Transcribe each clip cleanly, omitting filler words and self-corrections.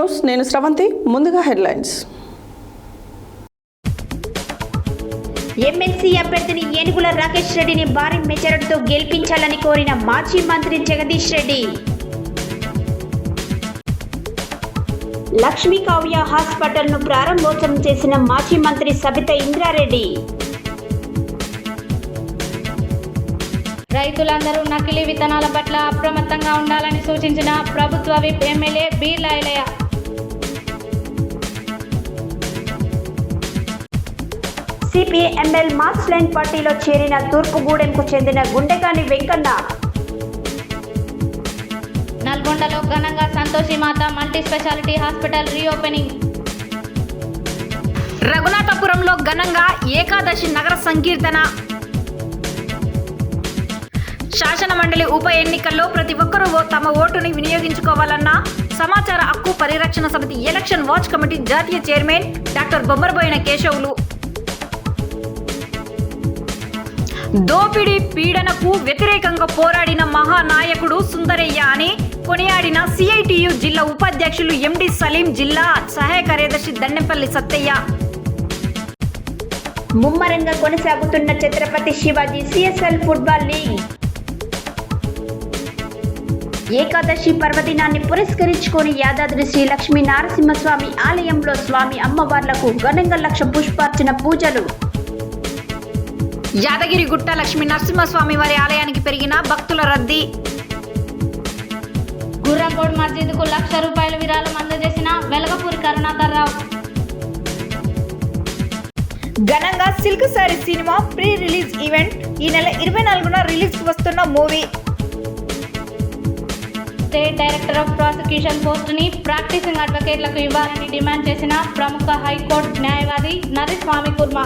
News, నేను శ్రవంతి. ముందుగా headlines. MLC అభ్యర్థిని ఏనుగుల రాకేష్ రెడ్డిని భారీ మెజారిటీతో గెలిపించాలని కోరిన మాజీ మంత్రి జగదీష్ రెడ్డి. లక్ష్మీ కావ్య హాస్పిటల్ను ప్రారంభోత్సవం చేసిన మాజీ మంత్రి సబితా ఇంద్రారెడ్డి. రైతులందరూ నకిలీ విత్తనాల పట్ల అప్రమత్తంగా ఉండాలని సూచించిన ప్రభుత్వ whip MLA Beerla Ailaiah. CPML Marx line పార్టీలో చేరిన తూర్పుగూడెంకు చెందిన గుండెగాని వెంకన్న. నల్గొండలో ఘనంగా Santoshimata multi speciality hospital reopening. రఘునాథపురంలో ఘనంగా ఏకాదశి నగర సంకీర్తన. శాసన మండలి ఉప ఎన్నికల్లో ప్రతి ఒక్కరూ తమ ఓటుని వినియోగించుకోవాలన్న సమాచార హక్కు పరిరక్షణ సమితి ఎలక్షన్ వాచ్ కమిటీ జాతీయ చైర్మన్ డాక్టర్ బొమ్మరబోయిన కేశవులు. దోపిడీ పీడనకు వ్యతిరేకంగా పోరాడిన మహానాయకుడు సుందరయ్య అని కొనియాడిన సిఐటియు జిల్లా ఉపాధ్యక్షులు ఎండి సలీం, జిల్లా సహాయ కార్యదర్శి దండెంపల్లి సత్తయ్య. ముమ్మరంగా కొనసాగుతున్న Chhatrapati Shivaji CSL football league. Ekadashi పర్వదినాన్ని పురస్కరించుకొని యాదాద్రి శ్రీ లక్ష్మీ నరసింహస్వామి ఆలయంలో స్వామి అమ్మవార్లకు ఘనంగా 1,00,000 పుష్పార్చన పూజలు. యాదగిరిగుట్ట లక్ష్మీ నరసింహస్వామి వారి ఆలయానికి పెరిగిన భక్తుల రద్దీ. గుర్రంకోడ్ మస్జిద్కు ₹1,00,000 విరాళం అందజేసిన వెలగపూరి కరుణాకర్ రావు. ఘనంగా silk sari cinema pre release event. ఈ నెల 24న రిలీజ్ వస్తున్న movie. State director of prosecution పోస్టుని ప్రాక్టీసింగ్ అడ్వకేట్లకు ఇవ్వాలని డిమాండ్ చేసిన ప్రముఖ హైకోర్టు న్యాయవాది నరిస్వామి కుర్మ.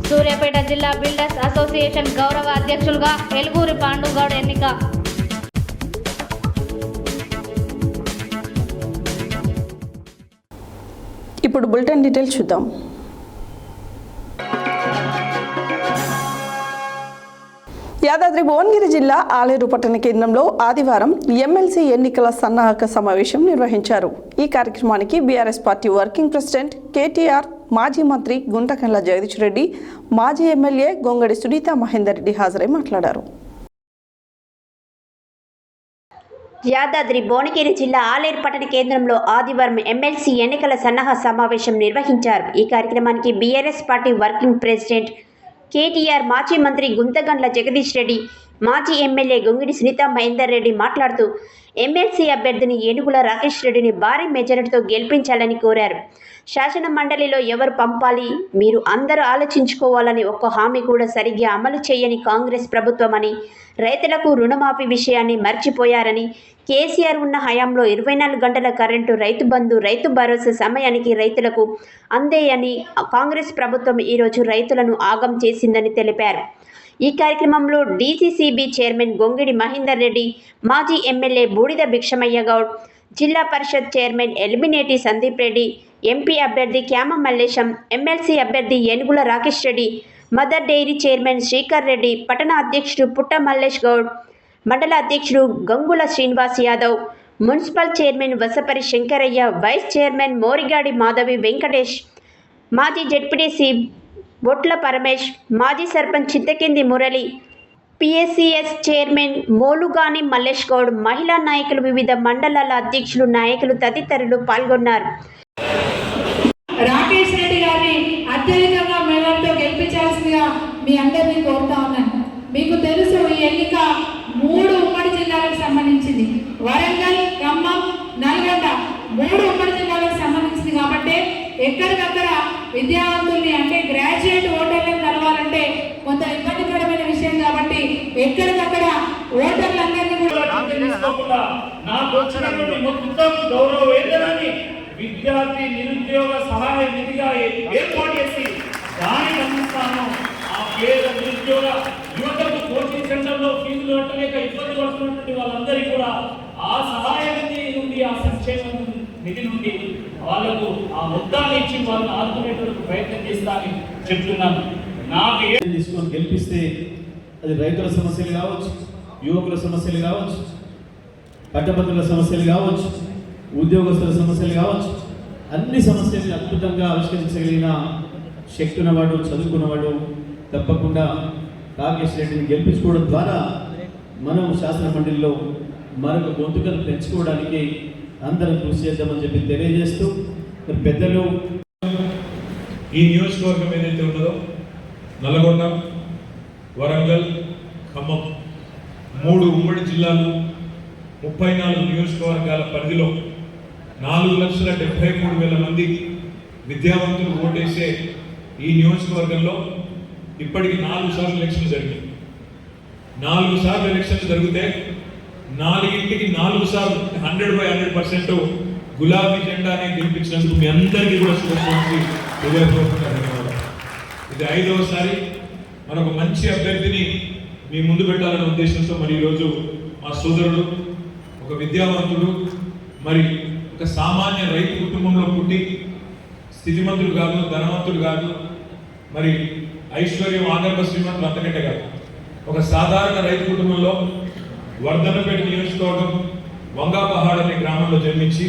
సూర్యాపేట జిల్లా బిల్డర్స్ అసోసియేషన్ గౌరవ అధ్యక్షులుగా ఎలుగూరి పాండుగౌడ్ ఎన్నిక. ఇప్పుడు బులెటిన్ డీటెయిల్స్ చూద్దాం. యాదాద్రి భువనగిరి జిల్లా ఆలేరు పట్టణ కేంద్రంలో ఆదివారం ఎమ్మెల్సీ ఎన్నికల సన్నాహక సమావేశం నిర్వహించారు. ఈ కార్యక్రమానికి BRS party working president KTR, మాజీ మంత్రి గుంటకండ్ల జగదీష్ రెడ్డి, మాజీ ఎమ్మెల్యే గొంగడి సునీత మహేందర్ రెడ్డి హాజరై మాట్లాడారు. యాదాద్రి భువనగిరి జిల్లా ఆలేరు పట్టణ కేంద్రంలో ఆదివారం ఎమ్మెల్సీ ఎన్నికల సన్నాహక సమావేశం నిర్వహించారు. ఈ కార్యక్రమానికి BRS party working president KTR, మాజీ మంత్రి గుంతగండ్ల జగదీష్ రెడ్డి, మాజీ ఎమ్మెల్యే గొంగిడి సునీత మహేందర్ రెడ్డి మాట్లాడుతూ ఎమ్మెల్సీ అభ్యర్థిని ఏనుగుల రాకేష్ రెడ్డిని భారీ మెజారిటీతో గెలిపించాలని కోరారు. శాసన మండలిలో ఎవరు పంపాలి, మీరు అందరూ ఆలోచించుకోవాలని ఒక్క హామీ కూడా సరిగ్గా అమలు చేయని కాంగ్రెస్ ప్రభుత్వమని, రైతులకు రుణమాఫీ విషయాన్ని మర్చిపోయారని, కేసీఆర్ ఉన్న హయాంలో 24 గంటల కరెంటు, రైతు బంధు, రైతు భరోసా సమయానికి రైతులకు అందేయని కాంగ్రెస్ ప్రభుత్వం ఈరోజు రైతులను ఆగం చేసిందని తెలిపారు. ఈ కార్యక్రమంలో డీసీసీబీ చైర్మన్ గొంగిడి మహేందర్ రెడ్డి, మాజీ MLA Budida Bhikshamaiah Goud, zilla parishad chairman Elimineti Sandeep Reddy, MP అభ్యర్థి క్యామ మల్లేశం, ఎమ్మెల్సీ అభ్యర్థి Enugula Rakesh Reddy, Mother Dairy chairman Srikar Reddy, పట్టణ అధ్యక్షుడు పుట్ట మల్లేష్ గౌడ్, మండల అధ్యక్షుడు Gangula Srinivas Yadav, municipal chairman Vasapari Shankaraiah, vice chairman Morigadi Madhavi Venkatesh, మాజీ జెడ్పీటీసీ బొట్ల పరమేష్, మాజీ సర్పంచ్ చింతకింది మురళి, పిఎస్సిఎస్ చైర్మన్ మోలుగాని మల్లేష్ గౌడ్, మహిళా నాయకులు, వివిధ మండలాల అధ్యక్షులు, నాయకులు తదితరులు పాల్గొన్నారు. రాకేష్ రెడ్డి గారిని అత్యధికంగా మెజార్టీతో గెలిపించాల్సిందిగా మీ అందరినీ కోరుతా ఉన్నాను. మీకు తెలుసు, ఈ ఎన్నిక 3 ఉమ్మడి జిల్లాలకు సంబంధించింది. వరంగల్, ఖమ్మం, నల్గొండ 3 ఉమ్మడి జిల్లాలకు సంబంధించింది. కాబట్టి ఎక్కడికక్కడ విద్యావంతుల్ని అంటే గ్రాడ్యుయేట్ ఓటర్లను కలవాలంటే కొంత ఇబ్బందికరమైన విషయం. కాబట్టి ఎక్కడికక్కడ ఓటర్లందరినీ కూడా విద్యార్థి నిరుద్యోగ సహాయ నిధిగా ఏర్పాటు చేసి దానికి అందిస్తాను. ఆ పేద నిరుద్యోగ యువతకు కోచింగ్ సెంటర్లో ఫీజులు కట్టలేక ఇబ్బంది పడుతున్నటువంటి వాళ్ళందరికీ కూడా ఆ సహాయ నిధి నుండి, ఆ సంక్షేమ నిధి నుండి వాళ్లకు ఆ మొత్తాన్ని ఇచ్చి వాళ్ళని ఆదుకునేటువంటి ప్రయత్నం చేస్తానని చెప్తున్నాను. నాకు తీసుకొని గెలిపిస్తే అది రైతుల సమస్యలు కావచ్చు, యువకుల సమస్యలు కావచ్చు, పట్టభద్రుల సమస్యలు కావచ్చు, ఉద్యోగస్తుల సమస్యలు కావచ్చు, అన్ని సమస్యల్ని అద్భుతంగా ఆవిష్కరించగలిగిన శక్తి ఉన్నవాడు, చదువుకున్నవాడు. తప్పకుండా రాకేష్ రెడ్డిని గెలిపించుకోవడం ద్వారా మనం శాసన మండలిలో మరొక గొంతుకను పెంచుకోవడానికి అందరం కృషి చేద్దామని చెప్పి తెలియజేస్తూ, పెద్దలు ఈ నియోజకవర్గం ఏదైతే ఉన్నదో నల్గొండ, వరంగల్, ఖమ్మం 3 ఉమ్మడి జిల్లాలు 34 నియోజకవర్గాల పరిధిలో 4,73,000 మంది విద్యావంతులు ఓటేసే ఈ నియోజకవర్గంలో ఇప్పటికి 4 సార్లు ఎలక్షన్లు జరిగాయి. 4 సార్లు ఎలక్షన్లు జరిగితే 4 సార్లు 100% గులాబీ జెండాని గెలిపించినందుకు మీ అందరికీ కూడా శుభాకాంక్షలు, హృదయపూర్వకంగా ధన్యవాదాలు. ఇది 5వసారి మనకు మంచి అభ్యర్థిని మీ ముందు పెట్టాలనే ఉద్దేశంతో మరి ఈరోజు మా సోదరుడు ఒక విద్యావంతుడు, మరి ఒక సామాన్య రైతు కుటుంబంలో పుట్టి స్థితిమంతుడు కాదు, ధనవంతుడు కాదు, మరి ఐశ్వర్యం ఆగర్భ శ్రీమంతులు అంతకంటే కాదు, ఒక సాధారణ రైతు కుటుంబంలో వర్ధనపేట నియోజకవర్గం వంగాపహాడ్ అనే గ్రామంలో జన్మించి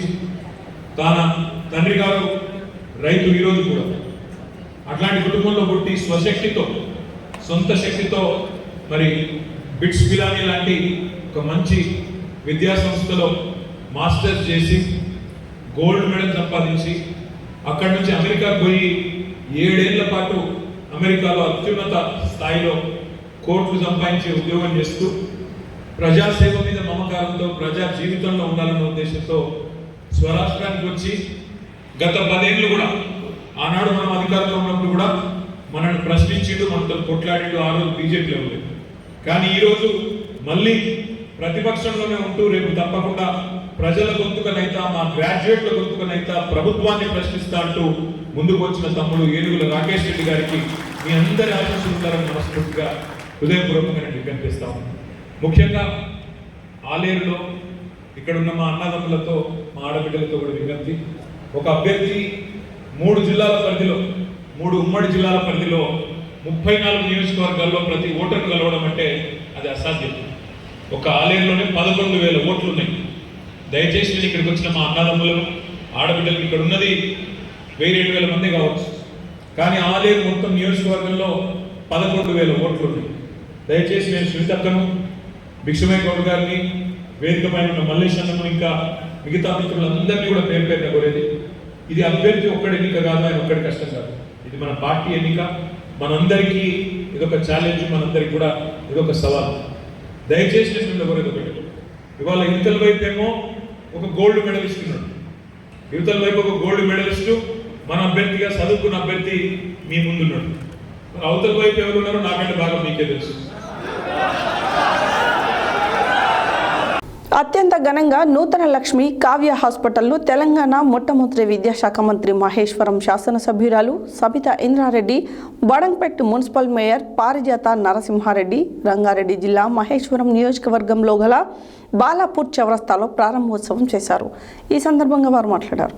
తన తండ్రి గారు రైతు ఈరోజు కూడా అట్లాంటి కుటుంబంలో పుట్టి స్వశక్తితో, సొంత శక్తితో మరి బిట్స్ పిలాని లాంటి ఒక మంచి విద్యా సంస్థలో మాస్టర్స్ చేసి గోల్డ్ మెడల్ సంపాదించి అక్కడి నుంచి అమెరికాకు పోయి 7 ఏళ్ల పాటు అమెరికాలో అత్యున్నత స్థాయిలో కోట్లు సంపాదించే ఉద్యోగం చేస్తూ ప్రజాసేవ మీద మమకారంతో ప్రజా జీవితంలో ఉండాలన్న ఉద్దేశంతో స్వరాష్ట్రానికి వచ్చి గత 10 ఏళ్ళు కూడా ఆనాడు మనం అధికారంలో ఉన్నప్పుడు కూడా మనల్ని ప్రశ్నించిండు, మనతో కొట్లాడిండు. ఆ రోజు బీజేపీలో ఉంది. కానీ ఈరోజు మళ్ళీ ప్రతిపక్షంలోనే ఉంటూ రేపు తప్పకుండా ప్రజల గొంతుకనైతా, మా గ్రాడ్యుయేట్ల గొంతుకనైతా ప్రభుత్వాన్ని ప్రశ్నిస్తా అంటూ ముందుకు వచ్చిన తమ్ముడు ఏనుగుల రాకేష్ రెడ్డి గారికి మీ అందరి ఆశీస్సులు ఉంటారని మనస్ఫూర్తిగా హృదయపూర్వకంగా నేను విజ్ఞప్తిస్తాను. ముఖ్యంగా ఆలేరులో ఇక్కడ ఉన్న మా అన్నదమ్ములతో, మా ఆడబిడ్డలతో కూడా విజ్ఞప్తి, ఒక అభ్యర్థి 3 జిల్లాల పరిధిలో, 3 ఉమ్మడి జిల్లాల పరిధిలో 34 నియోజకవర్గాల్లో ప్రతి ఓటర్ను కలవడం అంటే అది అసాధ్యం. ఒక ఆలేరులోనే 11,000 ఓట్లు ఉన్నాయి. దయచేసి నేను ఇక్కడికి వచ్చిన మా అన్నదమ్ములను, ఆడబిడ్డలకు ఇక్కడ ఉన్నది 1,000-2,000 మంది కావచ్చు, కానీ ఆలేరు మొత్తం నియోజకవర్గంలో 11,000 ఓట్లు ఉన్నాయి. దయచేసి నేను సునీతక్కను, భిక్షమయ్య గౌడ్ గారిని, వేదిక పైన ఉన్న మల్లేష్ అన్నను, ఇంకా మిగతా మిత్రులందరినీ కూడా పేరు పేరున కోరేది, ఇది అభ్యర్థి ఒక్కడి ఎన్నిక కాదు, ఆయన ఒక్కడి కష్టం కాదు, ఇది మన పార్టీ ఎన్నిక. మనందరికీ ఇదొక ఛాలెంజ్, మనందరికీ కూడా ఇదొక సవాల్. దయచేసి నేను కోరేది ఒకటి, ఇవాళ యువతల వైపు ఏమో ఒక గోల్డ్ మెడలిస్ట్ ఉన్నాడు, యువతల వైపు ఒక గోల్డ్ మెడలిస్టు మన అభ్యర్థిగా చదువుకున్న అభ్యర్థి మీ ముందున్నాడు. అవతల వైపు ఎవరు ఉన్నారో నాకంటే బాగా మీకే తెలుసు. అత్యంత ఘనంగా నూతన లక్ష్మి కావ్య హాస్పిటల్ను తెలంగాణ మొట్టమొదటి విద్యాశాఖ మంత్రి మహేశ్వరం శాసనసభ్యురాలు సబితా ఇంద్రారెడ్డి, బడంగ్పేట్ మున్సిపల్ మేయర్ పారిజాత నరసింహారెడ్డి, రంగారెడ్డి జిల్లా మహేశ్వరం నియోజకవర్గంలో గల బాలాపూర్ చౌరస్తాలో ప్రారంభోత్సవం చేశారు. ఈ సందర్భంగా వారు మాట్లాడారు.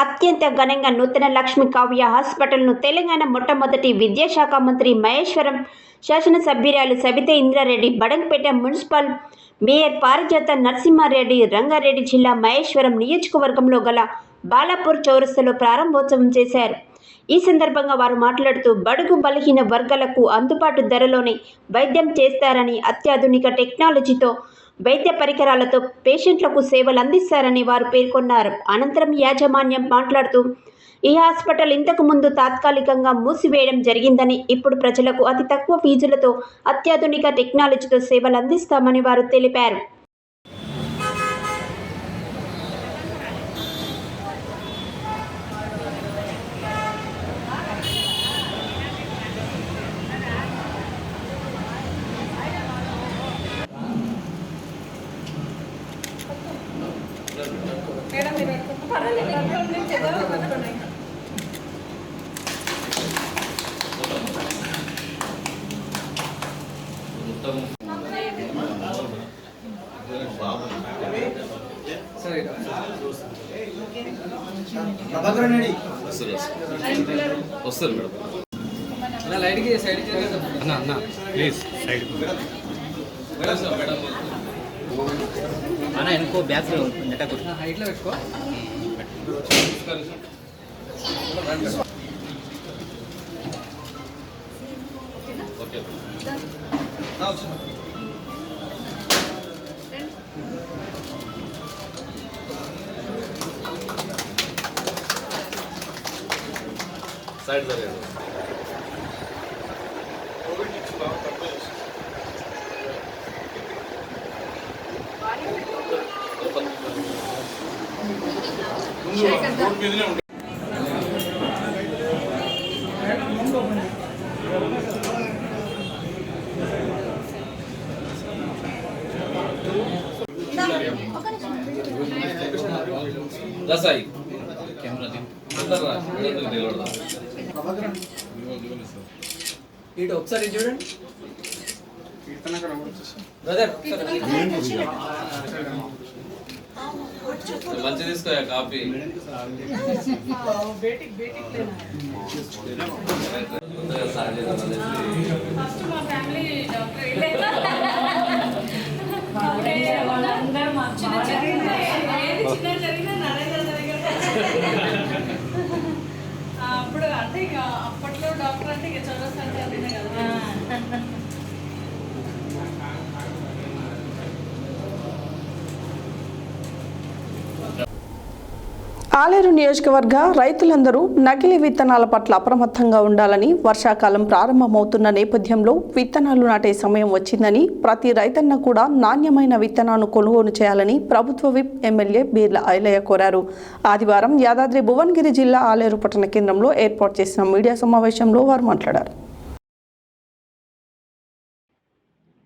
అత్యంత ఘనంగా నూతన లక్ష్మి కావ్య హాస్పిటల్ను తెలంగాణ మొట్టమొదటి విద్యాశాఖ మంత్రి మహేశ్వరం శాసనసభ్యురాలు సబితా ఇంద్రారెడ్డి, బడంగ్పేట మున్సిపల్ మేయర్ పారిజాత నరసింహారెడ్డి, రంగారెడ్డి జిల్లా మహేశ్వరం నియోజకవర్గంలో గల బాలాపూర్ చౌరస్తాలో ప్రారంభోత్సవం చేశారు. ఈ సందర్భంగా వారు మాట్లాడుతూ బడుగు బలహీన వర్గాలకు అందుబాటు ధరలోనే వైద్యం చేస్తారని, అత్యాధునిక టెక్నాలజీతో వైద్య పరికరాలతో పేషెంట్లకు సేవలు అందిస్తారని వారు పేర్కొన్నారు. అనంతరం యాజమాన్యం మాట్లాడుతూ ఈ హాస్పిటల్ ఇంతకు ముందు తాత్కాలికంగా మూసివేయడం జరిగిందని, ఇప్పుడు ప్రజలకు అతి తక్కువ ఫీజులతో అత్యాధునిక టెక్నాలజీతో సేవలు అందిస్తామని వారు తెలిపారు. వస్తారు మేడం. అన్న లైట్కి సైడ్కి అన్న ప్లీజ్ సైడ్ మేడం. అన్న ఇంకో బ్యాగ్ నెట్టకు హైట్లో పెట్టుకో. ఓకే సైడ్ జరగదు. రసాయి కెమెరా ఇటు ఒకసారి చూడండి బ్రదర్. మంచి తీసుకో కాఫీ. అప్పుడు అంటే ఇక అప్పట్లో డాక్టర్ అంటే ఇక చదవస్తాను కదా. ఆలేరు నియోజకవర్గ రైతులందరూ నకిలీ విత్తనాల పట్ల అప్రమత్తంగా ఉండాలని, వర్షాకాలం ప్రారంభమవుతున్న నేపథ్యంలో విత్తనాలు నాటే సమయం వచ్చిందని, ప్రతి రైతన్న కూడా నాణ్యమైన విత్తనాలను కొనుగోలు చేయాలని ప్రభుత్వ విప్ ఎమ్మెల్యే బీర్ల ఐలయ్య కోరారు. ఆదివారం యాదాద్రి భువనగిరి జిల్లా ఆలేరు పట్టణ కేంద్రంలో ఏర్పాటు చేసిన మీడియా సమావేశంలో వారు మాట్లాడారు.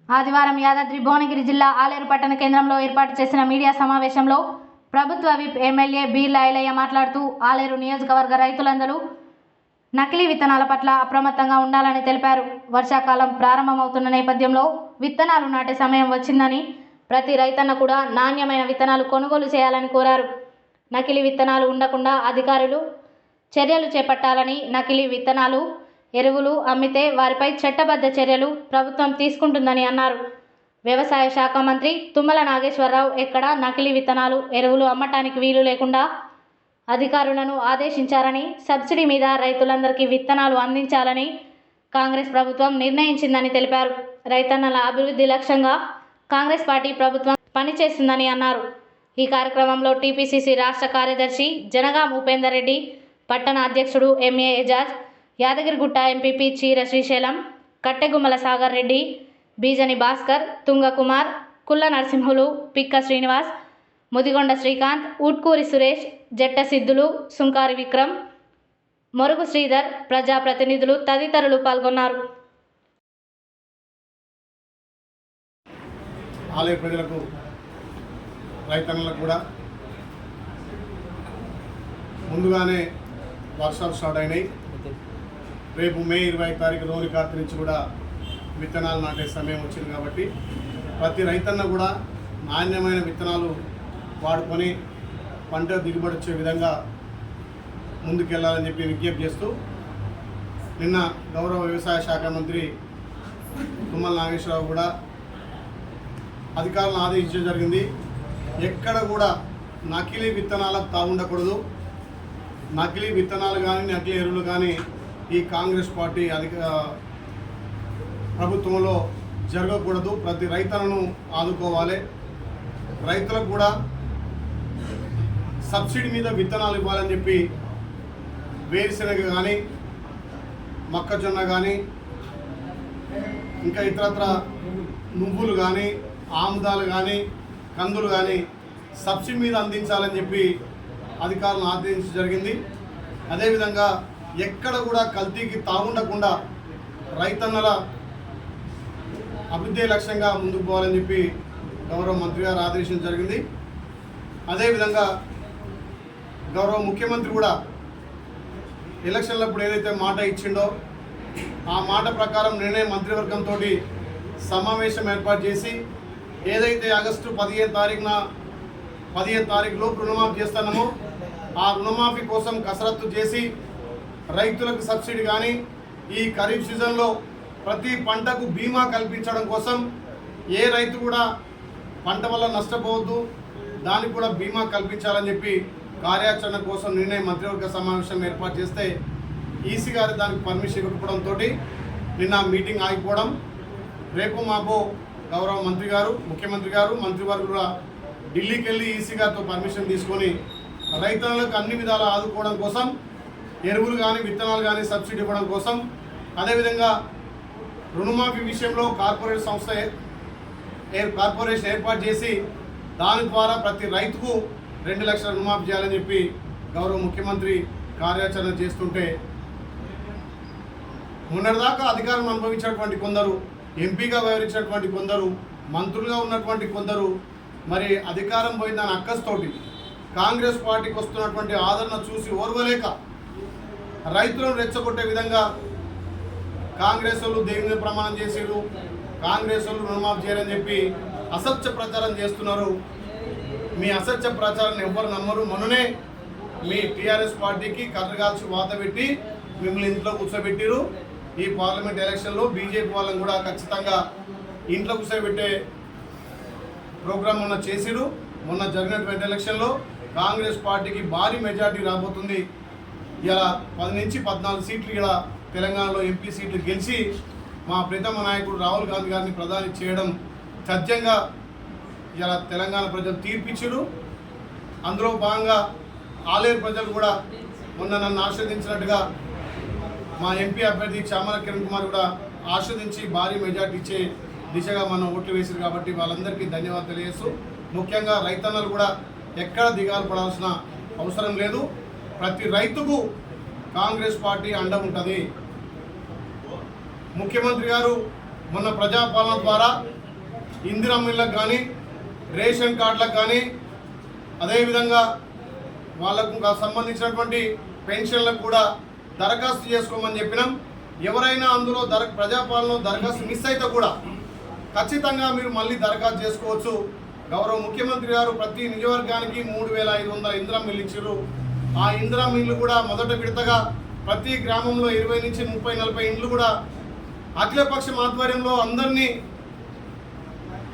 ఆదివారం యాదాద్రి భువనగిరి జిల్లా ఆలేరు పట్టణ కేంద్రంలో ఏర్పాటు చేసిన మీడియా సమావేశంలో ప్రభుత్వ విప్ ఎమ్మెల్యే బీర్ల ఐలయ్య మాట్లాడుతూ ఆలేరు నియోజకవర్గ రైతులందరూ నకిలీ విత్తనాల పట్ల అప్రమత్తంగా ఉండాలని తెలిపారు. వర్షాకాలం ప్రారంభమవుతున్న నేపథ్యంలో విత్తనాలు నాటే సమయం వచ్చిందని, ప్రతి రైతన్న కూడా నాణ్యమైన విత్తనాలు కొనుగోలు చేయాలని కోరారు. నకిలీ విత్తనాలు ఉండకుండా అధికారులు చర్యలు చేపట్టాలని, నకిలీ విత్తనాలు ఎరువులు అమ్మితే వారిపై చట్టబద్ధ చర్యలు ప్రభుత్వం తీసుకుంటుందని అన్నారు. వ్యవసాయ శాఖ మంత్రి తుమ్మల నాగేశ్వరరావు ఎక్కడా నకిలీ విత్తనాలు ఎరువులు అమ్మటానికి వీలు లేకుండా అధికారులను ఆదేశించారని, సబ్సిడీ మీద రైతులందరికీ విత్తనాలు అందించాలని కాంగ్రెస్ ప్రభుత్వం నిర్ణయించిందని తెలిపారు. రైతన్నల అభివృద్ధి లక్ష్యంగా కాంగ్రెస్ పార్టీ ప్రభుత్వం పనిచేస్తుందని అన్నారు. ఈ కార్యక్రమంలో టీపీసీసీ రాష్ట్ర కార్యదర్శి జనగాం ఉపేందర్ రెడ్డి, పట్టణ అధ్యక్షుడు ఎంఏ ఎజాజ్, యాదగిరిగుట్ట ఎంపీపీ చీర శ్రీశైలం, కట్టెగుమ్మల సాగర్ రెడ్డి, బీజని భాస్కర్, తుంగకుమార్, కుల్ల నరసింహులు, పిక్క శ్రీనివాస్, ముదిగొండ శ్రీకాంత్, ఉట్కూరి సురేష్, జట్ట సిద్ధులు, సుంకారి విక్రమ్, మొరుగు శ్రీధర్, ప్రజాప్రతినిధులు తదితరులు పాల్గొన్నారు. ఆలయ ప్రజలకు, రైతన్నులకు కూడా ముందుగానే వర్షాలు స్టార్ట్ అయినాయి. రేపు మే 20 తారీఖు రోని కార్తీ నుంచి కూడా విత్తనాలు నాటే సమయం వచ్చింది కాబట్టి ప్రతి రైతన్న కూడా నాణ్యమైన విత్తనాలు వాడుకొని పంట దిగుబడి వచ్చే విధంగా ముందుకెళ్లాలని చెప్పి విజ్ఞప్తి చేస్తూ, నిన్న గౌరవ వ్యవసాయ శాఖ మంత్రి తుమ్మల నాగేశ్వరరావు కూడా అధికారులను ఆదేశించడం జరిగింది. ఎక్కడ కూడా నకిలీ విత్తనాలకు తాగుండకూడదు. నకిలీ విత్తనాలు కానీ నకిలీ ఎరువులు కానీ ఈ కాంగ్రెస్ పార్టీ ప్రభుత్వంలో జరగకూడదు. ప్రతి రైతులను ఆదుకోవాలి. రైతులకు కూడా సబ్సిడీ మీద విత్తనాలు ఇవ్వాలని చెప్పి వేరుశెనగ కానీ, మొక్కజొన్న కానీ, ఇంకా ఇతరత్ర నువ్వులు కానీ, ఆముదాలు కానీ, కందులు కానీ సబ్సిడీ మీద అందించాలని చెప్పి అధికారులను ఆదేశించడం జరిగింది. అదేవిధంగా ఎక్కడ కూడా కల్తీకి తాగుండకుండా రైతన్నల అభివృద్ధి లక్ష్యంగా ముందుకు పోవాలని చెప్పి గౌరవ మంత్రి గారు ఆదేశించడం జరిగింది. అదేవిధంగా గౌరవ ముఖ్యమంత్రి కూడా ఎలక్షన్లప్పుడు ఏదైతే మాట ఇచ్చిండో ఆ మాట ప్రకారం నిన్నే మంత్రివర్గంతో సమావేశం ఏర్పాటు చేసి ఏదైతే ఆగస్టు 15 తారీఖులోపు రుణమాఫీ చేస్తున్నామో ఆ రుణమాఫీ కోసం కసరత్తు చేసి రైతులకు సబ్సిడీ కానీ, ఈ ఖరీఫ్ సీజన్లో ప్రతి పంటకు బీమా కల్పించడం కోసం ఏ రైతు కూడా పంట వల్ల నష్టపోవద్దు, దానికి కూడా బీమా కల్పించాలని చెప్పి కార్యాచరణ కోసం నిర్ణయం మంత్రివర్గ సమావేశం ఏర్పాటు చేస్తే ఈసీ గారు దానికి పర్మిషన్ ఇవ్వకపోవడంతో నిన్న మీటింగ్ ఆగిపోవడం, రేపు మాకు గౌరవ మంత్రి గారు, ముఖ్యమంత్రి గారు, మంత్రివర్గం కూడా ఢిల్లీకి వెళ్ళి ఈసీ గారితో పర్మిషన్ తీసుకొని రైతులకు అన్ని విధాలా ఆదుకోవడం కోసం, ఎరువులు కానీ విత్తనాలు కానీ సబ్సిడీ ఇవ్వడం కోసం, అదేవిధంగా రుణమాఫీ విషయంలో కార్పొరేషన్ ఏర్పాటు చేసి దాని ద్వారా ప్రతి రైతుకు 2 లక్షల రుణమాఫీ చేయాలని చెప్పి గౌరవ ముఖ్యమంత్రి కార్యాచరణ చేస్తుంటే మొన్నటిదాకా అధికారం అనుభవించినటువంటి కొందరు, ఎంపీగా వ్యవహరించినటువంటి కొందరు, మంత్రులుగా ఉన్నటువంటి కొందరు మరి అధికారం పోయిందని అక్కస్తోటి కాంగ్రెస్ పార్టీకి వస్తున్నటువంటి ఆదరణ చూసి ఓర్వలేక రైతులను రెచ్చగొట్టే విధంగా కాంగ్రెస్ వాళ్ళు దేవుని మీద ప్రమాణం చేసారు, కాంగ్రెస్ వాళ్ళు రుణమాఫీ చేయాలని చెప్పి అసత్య ప్రచారం చేస్తున్నారు. మీ అసత్య ప్రచారాన్ని ఎవ్వరు నమ్మరు. మొన్ననే మీ టీఆర్ఎస్ పార్టీకి కర్రగాల్చి వాత పెట్టి మిమ్మల్ని ఇంట్లో కూర్చోబెట్టిరు. ఈ పార్లమెంట్ ఎలక్షన్లో బీజేపీ వాళ్ళని కూడా ఖచ్చితంగా ఇంట్లో కూర్చోబెట్టే ప్రోగ్రాం మొన్న చేసిరు. మొన్న జరిగినటువంటి ఎలక్షన్లో కాంగ్రెస్ పార్టీకి భారీ మెజార్టీ రాబోతుంది. ఇలా 10 నుంచి 14 సీట్లు ఇలా తెలంగాణలో ఎంపీ సీట్లు గెలిచి మా ప్రీతమ నాయకుడు రాహుల్ గాంధీ గారిని ప్రధాని చేయడం సత్యంగా ఇలా తెలంగాణ ప్రజలు తీర్పిచ్చారు. అందులో భాగంగా ఆలేరు ప్రజలు కూడా మొన్న నన్ను ఆస్వాదించినట్టుగా మా ఎంపీ అభ్యర్థి చామల కిరణ్ కుమార్ కూడా ఆస్వాదించి భారీ మెజార్టీ ఇచ్చే దిశగా మనం ఓట్లు వేసారు. కాబట్టి వాళ్ళందరికీ ధన్యవాదాలు తెలియజేస్తూ, ముఖ్యంగా రైతన్నలు కూడా ఎక్కడ దిగాలు పడాల్సిన అవసరం లేదు. ప్రతి రైతుకు కాంగ్రెస్ పార్టీ అండ ఉంటుంది. ముఖ్యమంత్రి గారు మొన్న ప్రజాపాలన ద్వారా ఇందిరమ్మ ఇళ్ళకు కానీ, రేషన్ కార్డులకు కానీ, అదేవిధంగా వాళ్ళకు సంబంధించినటువంటి పెన్షన్లకు కూడా దరఖాస్తు చేసుకోమని చెప్పినాం. ఎవరైనా అందులో ప్రజాపాలనలో దరఖాస్తు మిస్ అయితే కూడా ఖచ్చితంగా మీరు మళ్ళీ దరఖాస్తు చేసుకోవచ్చు. గౌరవ ముఖ్యమంత్రి గారు ప్రతి నియోజకవర్గానికి 3500 ఇందిరమ్మ ఇల్లు ఇచ్చారు. ఆ ఇందిరమ్మ ఇల్లు కూడా మొదట విడతగా ప్రతి గ్రామంలో 20 నుంచి 30-40 ఇండ్లు కూడా అఖిలపక్షం ఆధ్వర్యంలో అందరినీ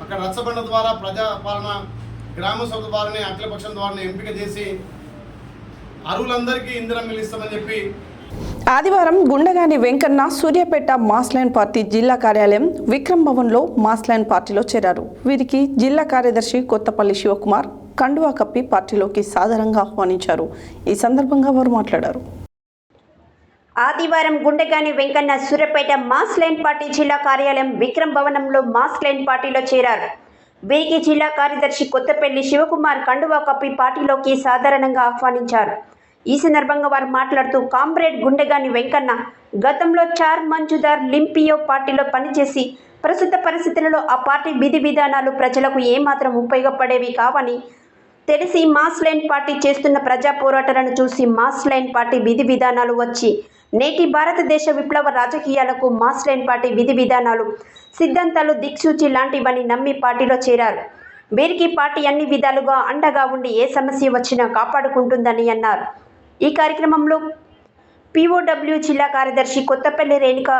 అక్కడ రచ్చబండ ద్వారా ప్రజాపాలన గ్రామ సభ ద్వారానే అఖిలపక్షం ద్వారానే ఎంపిక చేసి అర్హులందరికీ ఇందిరమ్మ ఇల్లు ఇస్తామని చెప్పి ఆదివారం గుండగాని వెంకన్న సూర్యాపేట మాస్లైన్ పార్టీ జిల్లా కార్యాలయం విక్రమ్ భవన్లో మాస్లైన్ పార్టీలో చేరారు. వీరికి జిల్లా కార్యదర్శి కొత్తపల్లి శివకుమార్ కండువా కప్పి పార్టీలోకి సాదరంగా ఆహ్వానించారు. ఈ సందర్భంగా వారు మాట్లాడారు. ఆదివారం గుండెగాని వెంకన్న సూర్యాపేట మాస్లైన్ పార్టీ జిల్లా కార్యాలయం విక్రమ్ భవనంలో మాస్లైన్ పార్టీలో చేరారు. వీరికి జిల్లా కార్యదర్శి కొత్తపల్లి శివకుమార్ కండువా కప్పి పార్టీలోకి సాధారణంగా ఆహ్వానించారు. ఈ సందర్భంగా వారు మాట్లాడుతూ కామ్రేడ్ గుండెగాని వెంకన్న గతంలో చార్ మంజుదార్ లింపియో పార్టీలో పనిచేసి ప్రస్తుత పరిస్థితులలో ఆ పార్టీ విధి విధానాలు ప్రజలకు ఏమాత్రం ఉపయోగపడేవి కావని తెలిసి మాస్లైన్ పార్టీ చేస్తున్న ప్రజా పోరాటాలను చూసి మాస్లైన్ పార్టీ విధి విధానాలు వచ్చి నేటి భారతదేశ విప్లవ రాజకీయాలకు మాస్లైన్ పార్టీ విధి విధానాలు సిద్ధాంతాలు దిక్సూచి లాంటివని నమ్మి పార్టీలో చేరారు. వీరికి పార్టీ అన్ని విధాలుగా అండగా ఉండి ఏ సమస్య వచ్చినా కాపాడుకుంటుందని అన్నారు. ఈ కార్యక్రమంలో POW జిల్లా కార్యదర్శి కొత్తపల్లి రేణుక,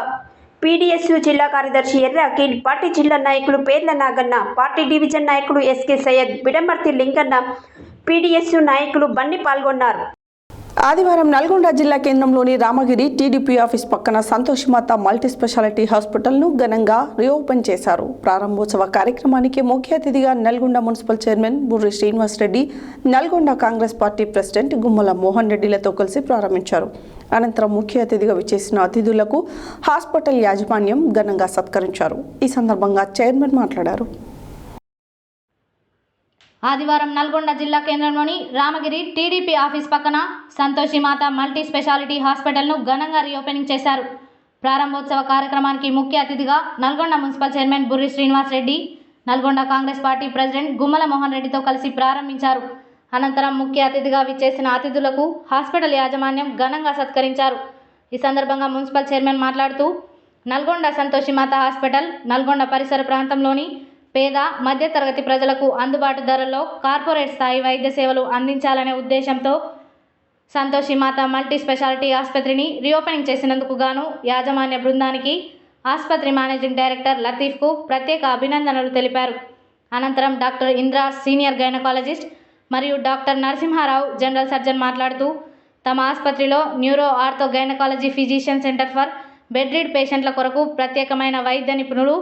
PDSU జిల్లా కార్యదర్శి ఎర్ర అఖిల్, పార్టీ జిల్లా నాయకులు పేర్ల నాగన్న, పార్టీ డివిజన్ నాయకులు SK సయ్యద్, బిడమర్తి లింగన్న, PDSU నాయకులు బండి పాల్గొన్నారు. ఆదివారం నల్గొండ జిల్లా కేంద్రంలోని రామగిరి టీడీపీ ఆఫీస్ పక్కన సంతోషిమాత మల్టీ స్పెషాలిటీ హాస్పిటల్ను ఘనంగా రీఓపెన్ చేశారు. ప్రారంభోత్సవ కార్యక్రమానికి ముఖ్య అతిథిగా Nalgonda municipal chairman Burri Srinivas Reddy, Nalgonda Congress party president Gummala Mohan రెడ్డిలతో కలిసి ప్రారంభించారు. అనంతరం ముఖ్య అతిథిగా విచ్చేసిన అతిథులకు హాస్పిటల్ యాజమాన్యం ఘనంగా సత్కరించారు. ఈ సందర్భంగా చైర్మన్ మాట్లాడారు. ఆదివారం నల్గొండ జిల్లా కేంద్రంలోని రామగిరి టీడీపీ ఆఫీస్ పక్కన సంతోషిమాత మల్టీ స్పెషాలిటీ హాస్పిటల్ను ఘనంగా రీఓపెనింగ్ చేశారు. ప్రారంభోత్సవ కార్యక్రమానికి ముఖ్య అతిథిగా Nalgonda municipal chairman Burri Srinivas Reddy, Nalgonda Congress party president Gummala Mohan రెడ్డితో కలిసి ప్రారంభించారు. అనంతరం ముఖ్య అతిథిగా విచ్చేసిన అతిథులకు హాస్పిటల్ యాజమాన్యం ఘనంగా సత్కరించారు. ఈ సందర్భంగా మున్సిపల్ చైర్మన్ మాట్లాడుతూ నల్గొండ సంతోషిమాత హాస్పిటల్ నల్గొండ పరిసర ప్రాంతంలోని పేద మధ్యతరగతి ప్రజలకు అందుబాటు ధరల్లో కార్పొరేట్ స్థాయి వైద్య సేవలు అందించాలనే ఉద్దేశంతో సంతోషిమాత మల్టీ స్పెషాలిటీ ఆసుపత్రిని రీఓపెనింగ్ చేసినందుకు గాను యాజమాన్య బృందానికి ఆసుపత్రి మేనేజింగ్ డైరెక్టర్ లతీఫ్కు ప్రత్యేక అభినందనలు తెలిపారు. అనంతరం డాక్టర్ ఇంద్ర సీనియర్ గైనకాలజిస్ట్ మరియు డాక్టర్ నరసింహారావు జనరల్ సర్జన్ మాట్లాడుతూ తమ ఆసుపత్రిలో neuro ortho gynaecology physician centre for bed rid పేషెంట్ల కొరకు ప్రత్యేకమైన వైద్య నిపుణులు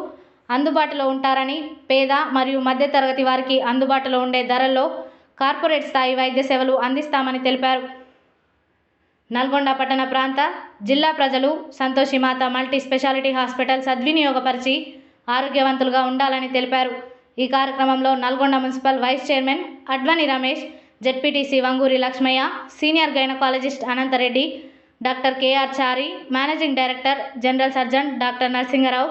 అందుబాటులో ఉంటారని, పేద మరియు మధ్యతరగతి వారికి అందుబాటులో ఉండే ధరల్లో కార్పొరేట్ స్థాయి వైద్య సేవలు అందిస్తామని తెలిపారు. నల్గొండ పట్టణ ప్రాంత జిల్లా ప్రజలు సంతోషిమాత మల్టీ స్పెషాలిటీ హాస్పిటల్ సద్వినియోగపరిచి ఆరోగ్యవంతులుగా ఉండాలని తెలిపారు. ఈ కార్యక్రమంలో Nalgonda municipal vice chairman Advani Ramesh, ZPTC Vanguri Lakshmaiah, senior gynaecologist Anantareddy, doctor KR Chari, managing director general surgeon doctor Narasingarao,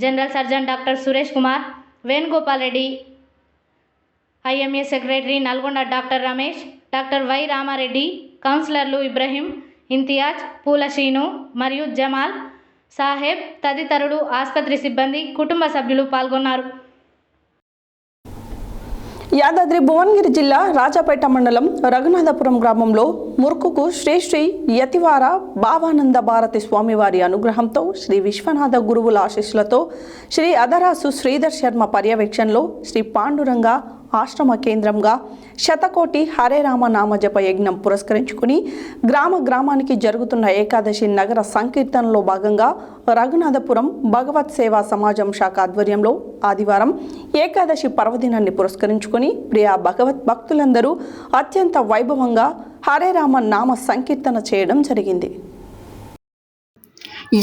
general surgeon doctor Suresh Kumar, Venugopal Reddy, IMA secretary Nalgonda doctor Ramesh, doctor Y Ramareddy, కౌన్సిలర్లు ఇబ్రహీం, ఇంతియాజ్, పూల శ్రీను మరియు జమాల్ సాహెబ్ తదితరులు, ఆసుపత్రి సిబ్బంది, కుటుంబ సభ్యులు పాల్గొన్నారు. యాదాద్రి భువనగిరి జిల్లా రాజాపేట మండలం రఘునాథపురం గ్రామంలో మురుకుకు శ్రీ శ్రీ యతివార భావానంద భారతి స్వామివారి అనుగ్రహంతో శ్రీ విశ్వనాథ గురువుల ఆశీస్సులతో శ్రీ అదరాసు శ్రీధర్ శర్మ పర్యవేక్షణలో శ్రీ పాండురంగ ఆశ్రమ కేంద్రంగా శతకోటి హరే రామ నామ జప యజ్ఞం పురస్కరించుకుని గ్రామానికి జరుగుతున్న ఏకాదశి నగర సంకీర్తనలో భాగంగా రఘునాథపురం భగవత్ సేవా సమాజం శాఖ ఆధ్వర్యంలో ఆదివారం ఏకాదశి పర్వదినాన్ని పురస్కరించుకుని ప్రియా భగవత్ భక్తులందరూ అత్యంత వైభవంగా హరే రామ నామ సంకీర్తన చేయడం జరిగింది.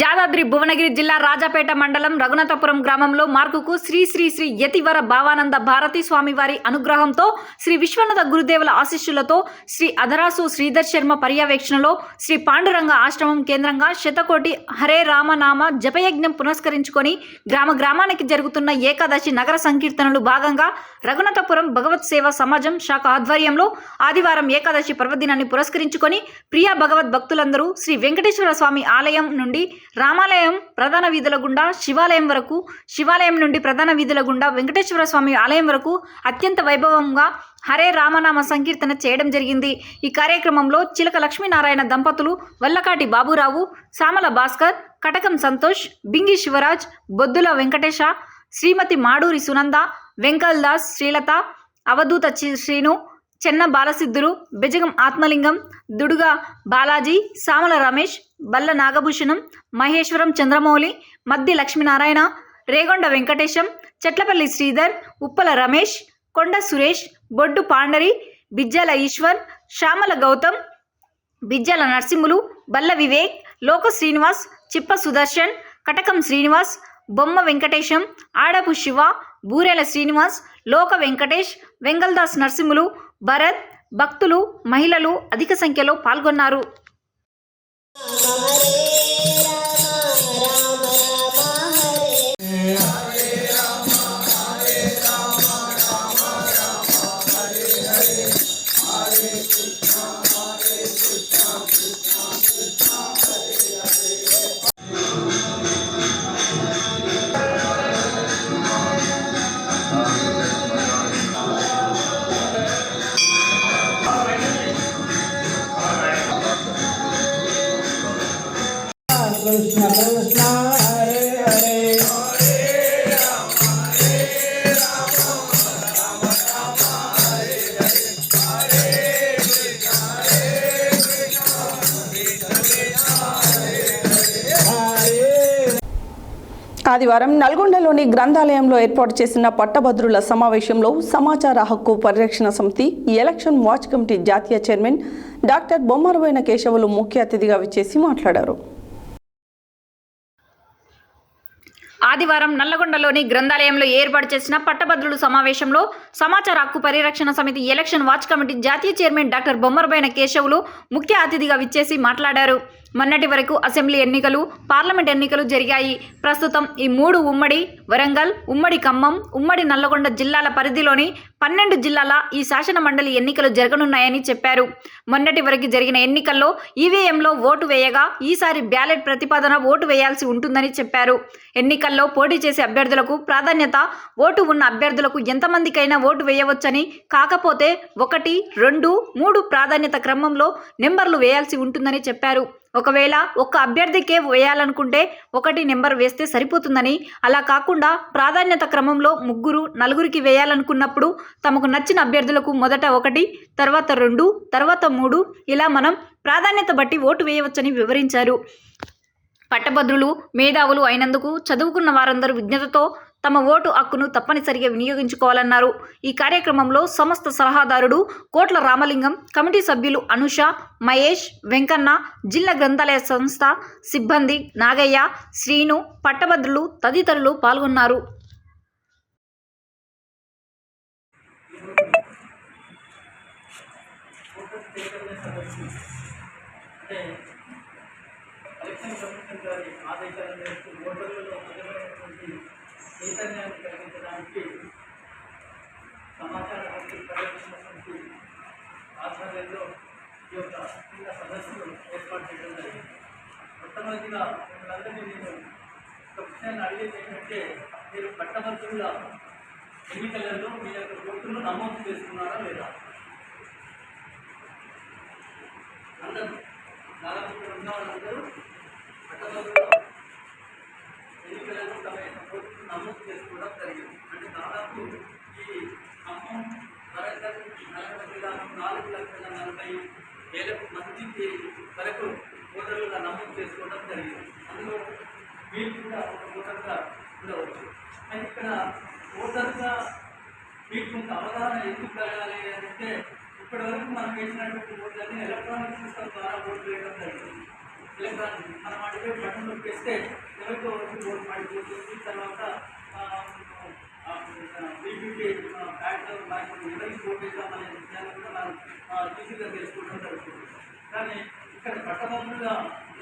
యాదాద్రి భువనగిరి జిల్లా రాజాపేట మండలం రఘునాథపురం గ్రామంలో మార్కుకు శ్రీ శ్రీ శ్రీ యతివర భావానంద భారతి స్వామివారి అనుగ్రహంతో శ్రీ విశ్వనాథ గురుదేవుల ఆశీస్సులతో శ్రీ అధరాసు శ్రీధర్ శర్మ పర్యవేక్షణలో శ్రీ పాండురంగ ఆశ్రమం కేంద్రంగా శతకోటి హరే రామనామ జపయజ్ఞం పురస్కరించుకొని గ్రామానికి జరుగుతున్న ఏకాదశి నగర సంకీర్తనలు భాగంగా రఘునాథపురం భగవత్ సేవా సమాజం శాఖ ఆధ్వర్యంలో ఆదివారం ఏకాదశి పర్వదినాన్ని పురస్కరించుకొని ప్రియా భగవద్ భక్తులందరూ శ్రీ వెంకటేశ్వర స్వామి ఆలయం నుండి రామాలయం ప్రధాన వీధుల గుండా శివాలయం వరకు, శివాలయం నుండి ప్రధాన వీధుల గుండా వెంకటేశ్వర స్వామి ఆలయం వరకు అత్యంత వైభవంగా హరే రామనామ సంకీర్తన చేయడం జరిగింది. ఈ కార్యక్రమంలో చిలక లక్ష్మీనారాయణ దంపతులు, వల్లకాటి బాబురావు, సామల భాస్కర్, కటకం సంతోష్, బింగి శివరాజ్, బొద్దుల వెంకటేశ, శ్రీమతి మాడూరి సునంద, వెంకల్ దాస్, శ్రీలత, అవధూత శ్రీను, చెన్న బాలసిద్ధులు, బెజగం ఆత్మలింగం, దుడుగా బాలాజీ, సామల రమేష్, బల్ల నాగభూషణం, మహేశ్వరం చంద్రమౌళి, మద్ది లక్ష్మీనారాయణ, రేగొండ వెంకటేశం, చెట్లపల్లి శ్రీధర్, ఉప్పల రమేష్, కొండ సురేష్, బొడ్డు పాండరి, బిజ్జల ఈశ్వర్, శ్యామల గౌతమ్, బిజ్జల నరసింహులు, బల్ల వివేక్, లోక శ్రీనివాస్, చిప్ప సుదర్శన్, కటకం శ్రీనివాస్, బొమ్మ వెంకటేశం, ఆడపు శివ, బూరెల శ్రీనివాస్, లోక వెంకటేష్, వెంగల్దాస్ నరసింహులు, భరత్, భక్తులు, మహిళలు అధిక సంఖ్యలో పాల్గొన్నారు. Krishna Krishna Hare Hare ఆదివారం నల్గొండలోని గ్రంథాలయంలో ఏర్పాటు చేసిన పట్టభద్రుల సమావేశంలో సమాచార హక్కు పరిరక్షణ సమితి ఎలక్షన్ వాచ్ కమిటీ జాతీయ చైర్మన్ డాక్టర్ బొమ్మరబోయిన కేశవులు ముఖ్య అతిథిగా విచ్చేసి మాట్లాడారు. ఆదివారం నల్లగొండలోని గ్రంథాలయంలో ఏర్పాటు చేసిన పట్టభద్రుల సమావేశంలో సమాచార హక్కు పరిరక్షణ సమితి ఎలక్షన్ వాచ్ కమిటీ జాతీయ చైర్మన్ డాక్టర్ బొమ్మరబోయిన కేశవులు ముఖ్య అతిథిగా విచ్చేసి మాట్లాడారు. మొన్నటి వరకు అసెంబ్లీ ఎన్నికలు, పార్లమెంట్ ఎన్నికలు జరిగాయి. ప్రస్తుతం ఈ 3 ఉమ్మడి వరంగల్, ఉమ్మడి ఖమ్మం, ఉమ్మడి నల్లగొండ జిల్లాల పరిధిలోని 12 జిల్లాల ఈ శాసన మండలి ఎన్నికలు జరగనున్నాయని చెప్పారు. మొన్నటి వరకు జరిగిన ఎన్నికల్లో ఈవీఎంలో ఓటు వేయగా ఈసారి బ్యాలెట్ ప్రతిపాదన ఓటు వేయాల్సి ఉంటుందని చెప్పారు. ఎన్నికల్లో పోటీ చేసే అభ్యర్థులకు ప్రాధాన్యత, ఓటు ఉన్న అభ్యర్థులకు ఎంతమందికైనా ఓటు వేయవచ్చని, కాకపోతే 1, 2, 3 ప్రాధాన్యత క్రమంలో నెంబర్లు వేయాల్సి ఉంటుందని చెప్పారు. ఒకవేళ ఒక్క అభ్యర్థికే వేయాలనుకుంటే 1 నెంబర్ వేస్తే సరిపోతుందని, అలా కాకుండా ప్రాధాన్యత క్రమంలో 3, 4కి వేయాలనుకున్నప్పుడు తమకు నచ్చిన అభ్యర్థులకు మొదట 1, తర్వాత 2, తర్వాత 3 ఇలా మనం ప్రాధాన్యత బట్టి ఓటు వేయవచ్చని వివరించారు. పట్టభద్రులు, మేధావులు అయినందుకు చదువుకున్న వారందరూ విజ్ఞతతో తమ ఓటు హక్కును తప్పనిసరిగా వినియోగించుకోవాలన్నారు. ఈ కార్యక్రమంలో సంస్థ సలహాదారుడు కోట్ల రామలింగం, కమిటీ సభ్యులు అనుష, మహేష్, వెంకన్న, జిల్లా గ్రంథాలయ సంస్థ సిబ్బంది నాగయ్య, శ్రీను, పట్టభద్రులు తదితరులు పాల్గొన్నారు. ఎలక్షన్ కమిషన్ గారి ఆదేశాల మేరకు ఓటర్లలో ప్రజలైనటువంటి చైతన్యాన్ని కలిగించడానికి సమాచార హక్కు పరిరక్షణ సమితి ఆధ్వర్యంలో ఈ యొక్క క్రీడా సదస్సులు ఏర్పాటు చేయడం జరిగింది. మొట్టమొదటిగా మిమ్మల్ందరినీ నేను ఒక విషయాన్ని అడిగేది ఏంటంటే, మీరు పట్టభద్రుల ఎన్నికలలో మీ యొక్క ఓటును నమోదు చేసుకున్నారా లేదా? అందరూ దాదాపు ఇక్కడ ఉన్న వాళ్ళందరూ పట్టభద్రుల ఎన్నికలలో తమ యొక్క ఓటును నమోదు చేసుకోవడం జరిగింది. అంటే దాదాపు ఈ ఖమ్మం, వరంగల్, నల్గొండ జిల్లాలో 4,40,000 మందికి వరకు ఓటర్లుగా నమోదు చేసుకోవడం జరిగింది. అందులో మీరు కూడా ఒక ఓటర్గా ఉండవచ్చు. అయితే ఇక్కడ ఓటర్గా మీకు కొంత అవగాహన ఎందుకు కలగాలి అంటే, ఇప్పటి వరకు మనం వేసినటువంటి ఓట్లన్నీ ఎలక్ట్రానిక్ సిస్టమ్ ద్వారా ఓట్లు వేయడం జరిగింది. ఎలక్ట్రానిక్ మనం అడిగే బటన్ నొక్కేస్తే ఎవరికో వరకు ఓటు పడిపోతుంది. తర్వాత బీపీటీ ప్యాడ్లో మనకు ఎవరికి ఓటు వేద్దామనే విషయాన్ని కూడా మనం ఈజీగా తెలుసుకోవడం జరుగుతుంది. కానీ ఇక్కడ పట్టభద్రుల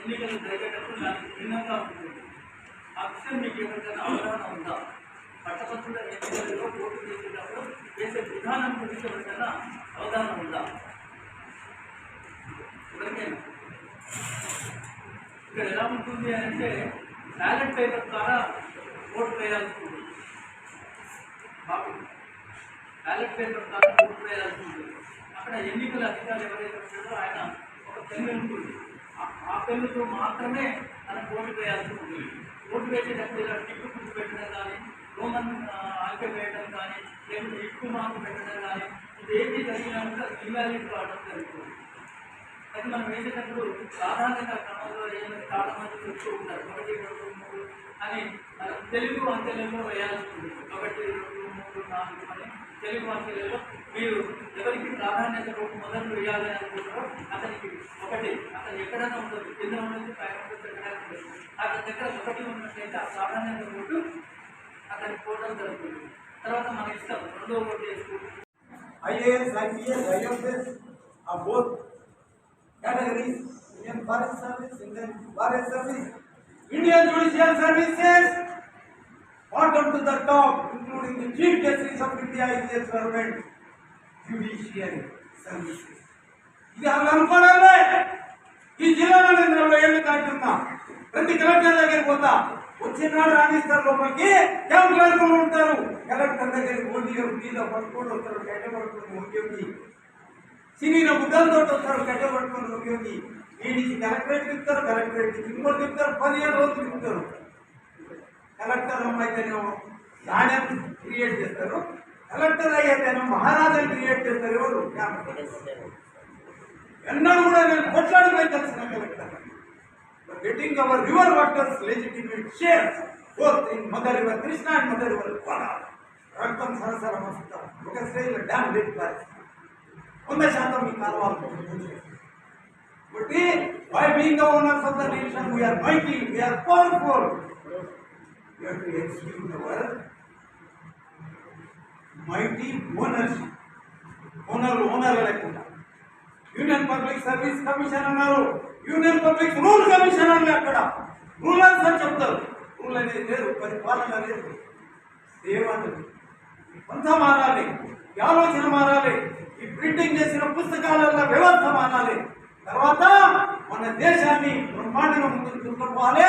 ఎన్నికలు జరిగేటప్పుడు దానికి భిన్నంగా ఉంటుంది. ఆ విషయం మీకు ఎవరికైనా అవగాహన ఉందా? పట్టభద్రుల ఎన్నికలలో ఓటు చేసేటప్పుడు వేసే విధానం గురించి ఎవరికైనా అవగాహన ఉందా? ఎవరికైనా ఇక్కడ ఎలా ఉంటుంది అంటే, బ్యాలెట్ పేపర్ ద్వారా ఓటు వేయాల్సి ఉంటుంది. బ్యాలెట్ పేపర్ ద్వారా ఓటు వేయాల్సి ఉంటుంది. అక్కడ ఎన్నికల అధికారులు ఎవరైతే ఉంటారో ఆయన ఒక పెన్ను ఉంటుంది. ఆ పెన్నుతో మాత్రమే మనకు ఓటు వేయాల్సి ఉంటుంది. ఓటు వేసేటప్పుడు ఇలా టిక్కు గుర్తు పెట్టడం కానీ, రోమన్ ఆంకె వేయడం కానీ, లేకపోతే ఎక్కువ మార్కు పెట్టడం కానీ, ఇది ఏది జరిగినా కూడా ఇన్వాలిడ్ కావడం జరుగుతుంది. అయితే మనం వేసేటప్పుడు ప్రాధాన్యత క్రమంలో ఏమైనా చాలా మంది చెప్తూ ఉంటారు 1, 2, 3 అని. మనం తెలుగు అంచెలలో వేయాల్సి ఉంటుంది. 1, 2, 3, 4 అని తెలుగు అంచెలలో మీరు ఎవరికి ప్రాధాన్యత మొదలు వేయాలని అనుకుంటారో అతనికి 1, అతను ఎక్కడైనా ఉండదు, కింద ఉండదు, పైన ఉండదు, ఎక్కడైనా ఉండదు. అతని దగ్గర 1 ఉన్నట్లయితే ఆ ప్రాధాన్యత ఓటు అతనికి పోవడం జరుగుతుంది. తర్వాత మన ఇష్టం రెండో ఓటు వేసుకుంటాం. IAS, IPS, IFS are both categories. Indian Forest Service, Indian Forest Service, Indian Judicial Services, bottom to the top, including the Chief Justice of India is the government judiciary services. ఇది అనుకోవడమే. ఈ జిల్లాలో నేను 40 ఏళ్ళు దాటున్నా. ప్రతి collector దగ్గరికి పోతా, వచ్చినాడు రాణిస్తారు లోపలికి, క్యాంపులు ఉంటారు. కలెక్టర్ దగ్గరికి ఓడియో మీద పట్టుకోడు వస్తారు, గడ్డ పట్టుకుని ఉద్యోగి సినీలో గుడ్డలతో వస్తారు, గడ్డ పట్టుకుని ఉద్యోగి. వీడికి కలెక్టరేట్ తిప్పుతారు, కలెక్టరేట్ ఇంకోటి తిప్పుతారు, 15 రోజులు తిప్పుతారు. కలెక్టర్ అయితేనేమో రాణ్యం క్రియేట్ చేస్తారు, కలెక్టర్ అయితేనేమో మహారాజాని క్రియేట్ చేస్తారు. ఎవరు ఎన్నడూ కూడా నేను కొట్లాడిపోయి తెలిసిన collector getting our river waters legitimate shares both in Mother River Krishna and Mother River Kwana. Raktam Sarasara Masta, look at say the dam big price. 100% we carve. But by being the owners of the nation, we are mighty, we are powerful. We have to execute our mighty ownership. Owner lekunda. Union Public Service Commission అన్నారు, union public rule commission అని అక్కడ rulers అని చెప్తారు. Rule అనేది లేదు, పరిపాలన లేదు. ఏమన్నది అంతా మారాలి, ఈ ఆలోచన మారాలి, ఈ ప్రింటింగ్ చేసిన పుస్తకాలలో వ్యవస్థ మారాలి. తర్వాత మన దేశాన్ని బ్రహ్మాండంగా ముందుకు తీసుకుపోవాలి.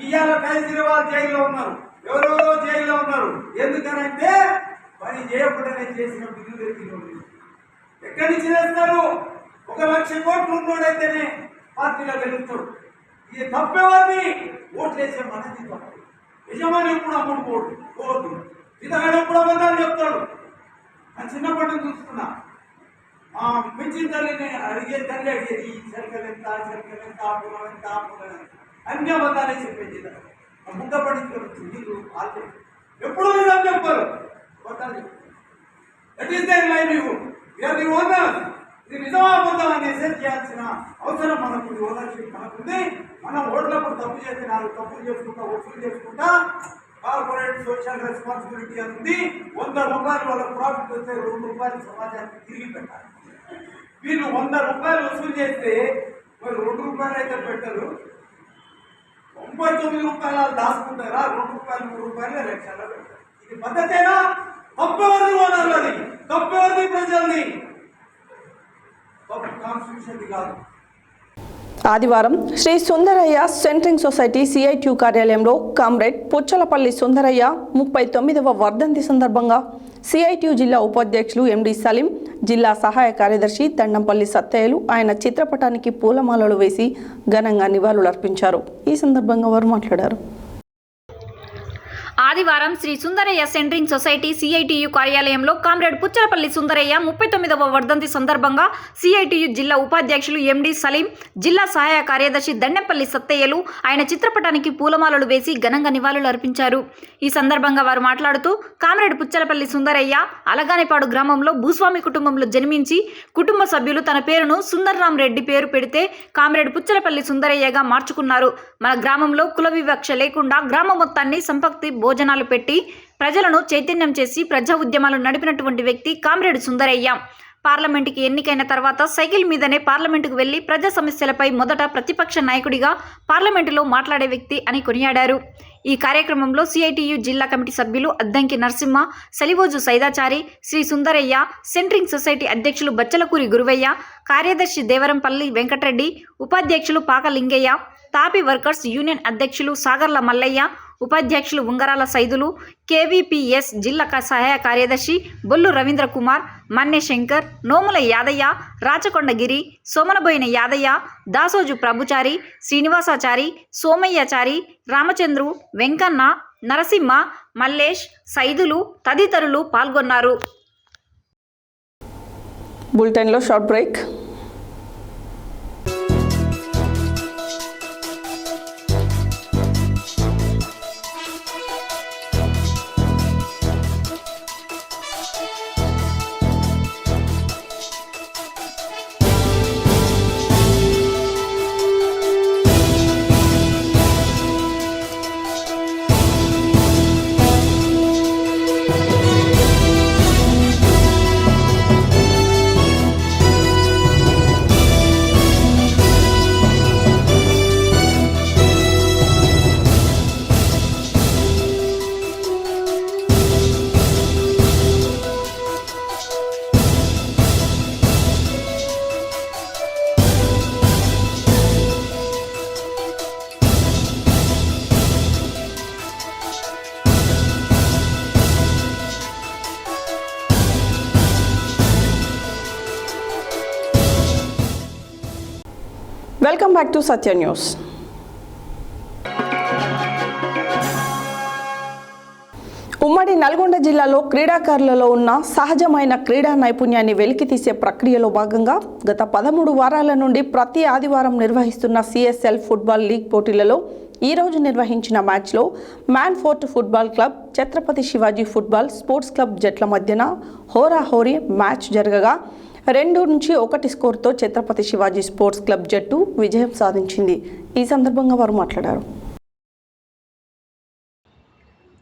ఇవాళ కేజ్రీవాల్ జైల్లో ఉన్నారు, ఎవరెవరో జైల్లో ఉన్నారు. ఎందుకనంటే పని చేయకుండానే చేసిన బిల్లు ఎక్కడి నుంచి వేస్తారు? 1,00,000 కోట్లు ఉన్నోడైతేనే పార్టీలో గెలుస్తాడు. ఇది తప్పేవారిని ఓట్లేసే మనది తప్పు. యజమాని కూడా అమ్ముడు పోవద్దు. ఇతగాడు కూడా అబద్ధాలు చెప్తాడు. నేను చిన్నప్పటి నుంచి చూస్తున్నా. పెంచిన తల్లిని తల్లి అడిగేది సరికలు ఎంత ఆపులం ఎంత అన్ని అబద్ధాలే చెప్పేది. ముద్ద పడించుకొని నీళ్ళు ఆల్రెడీ ఎప్పుడు నిజం చెప్పారు. That is their livelihood. We are the owners. ఇది నిజమా అబద్ధం అని అసెస్ చేయాల్సిన అవసరం మనకు, ఓనర్షిప్ మనకుంది. మనం ఓట్లప్పుడు తప్పు చేస్తే 4 తప్పులు చేసుకుంటా వసూలు చేసుకుంటా కార్పొరేట్ సోషల్ రెస్పాన్సిబిలిటీ ఉంది. 100 రూపాయలు వాళ్ళ ప్రాఫిట్ వస్తే 2 రూపాయలు సమాజానికి తిరిగి పెట్టాలి. వీళ్ళు 100 రూపాయలు వసూలు చేస్తే మరి 2 రూపాయలు అయితే పెట్టరు, 99 రూపాయలు దాచుకుంటారా, 2 రూపాయలు 3 రూపాయలు లక్షల్లో పెట్టారు. ఇది పద్ధతేనా? తప్పేవారిది ఓనర్లది, తప్పేవారిది ప్రజల్ని, తప్పు కాన్స్టిట్యూషన్ కాదు. ఆదివారం Shri Sundarayya centring society CITU కార్యాలయంలో కామ్రేడ్ పుచ్చలపల్లి సుందరయ్య 39వ వర్ధంతి సందర్భంగా సిఐటియు జిల్లా ఉపాధ్యక్షులు ఎండి సలీం, జిల్లా సహాయ కార్యదర్శి దండంపల్లి సత్తయ్యలు ఆయన చిత్రపటానికి పూలమాలలు వేసి ఘనంగా నివాళులర్పించారు. ఈ సందర్భంగా వారు మాట్లాడారు. ఆదివారం Shri Sundarayya centring society CITU కార్యాలయంలో కామ్రేడ్ పుచ్చలపల్లి సుందరయ్య 39వ వర్ధంతి సందర్భంగా సిఐటియు జిల్లా ఉపాధ్యక్షులు ఎండి సలీం, జిల్లా సహాయ కార్యదర్శి దండెంపల్లి సత్తయ్యలు ఆయన చిత్రపటానికి పూలమాలలు వేసి ఘనంగా నివాళులు అర్పించారు. ఈ సందర్భంగా వారు మాట్లాడుతూ కామ్రేడ్ పుచ్చలపల్లి సుందరయ్య అలగానేపాడు గ్రామంలో భూస్వామి కుటుంబంలో జన్మించి కుటుంబ సభ్యులు తన పేరును సుందర్రాం రెడ్డి పేరు పెడితే కామ్రేడ్ పుచ్చలపల్లి సుందరయ్యగా మార్చుకున్నారు. మన గ్రామంలో కుల వివక్ష లేకుండా గ్రామం మొత్తాన్ని సంపత్తి భోజనాలు పెట్టి ప్రజలను చైతన్యం చేసి ప్రజా ఉద్యమాలు నడిపినటువంటి వ్యక్తి కామ్రేడ్ సుందరయ్య. పార్లమెంటుకి ఎన్నికైన తర్వాత సైకిల్ మీదనే పార్లమెంటుకు వెళ్లి ప్రజా సమస్యలపై మొదట ప్రతిపక్ష నాయకుడిగా పార్లమెంటులో మాట్లాడే వ్యక్తి అని కొనియాడారు. ఈ కార్యక్రమంలో సిఐటియు జిల్లా కమిటీ సభ్యులు అద్దంకి నరసింహ, సలివోజు సైదాచారి, శ్రీ సుందరయ్య సెంట్రింగ్ సొసైటీ అధ్యక్షులు బచ్చలకూరి గురువయ్య, కార్యదర్శి దేవరంపల్లి వెంకటరెడ్డి, ఉపాధ్యక్షులు పాక లింగయ్య, తాపి వర్కర్స్ యూనియన్ అధ్యక్షులు సాగర్ల మల్లయ్య, ఉపాధ్యక్షులు ఉంగరాల సైదులు, కేవీపీఎస్ జిల్లా సహాయ కార్యదర్శి బొల్లు రవీంద్ర కుమార్, మన్నె శంకర్, నోముల యాదయ్య, రాచకొండగిరి, సోమనబోయిన యాదయ్య, దాసోజు ప్రభుచారి, శ్రీనివాసాచారి, సోమయ్యాచారి, రామచంద్రు, వెంకన్న, నరసింహ, మల్లేష్, సైదులు తదితరులు పాల్గొన్నారు. బులెటిన్లో short break. Welcome back to Satya news. ఉమ్మడి నల్గొండ జిల్లాలో క్రీడాకారులలో ఉన్న సహజమైన క్రీడా నైపుణ్యాన్ని వెలికితీసే ప్రక్రియలో భాగంగా గత 13 వారాల నుండి ప్రతి ఆదివారం నిర్వహిస్తున్న సిఎస్ఎల్ ఫుట్బాల్ లీగ్ పోటీలలో ఈరోజు నిర్వహించిన మ్యాచ్లో Manfort football club, Chhatrapati Shivaji football sports club జట్ల మధ్యన హోరాహోరీ మ్యాచ్ జరగగా 2-1 స్కోర్తో ఛత్రపతి శివాజీ స్పోర్ట్స్ క్లబ్ జట్టు విజయం సాధించింది. ఈ సందర్భంగా వారు మాట్లాడారు.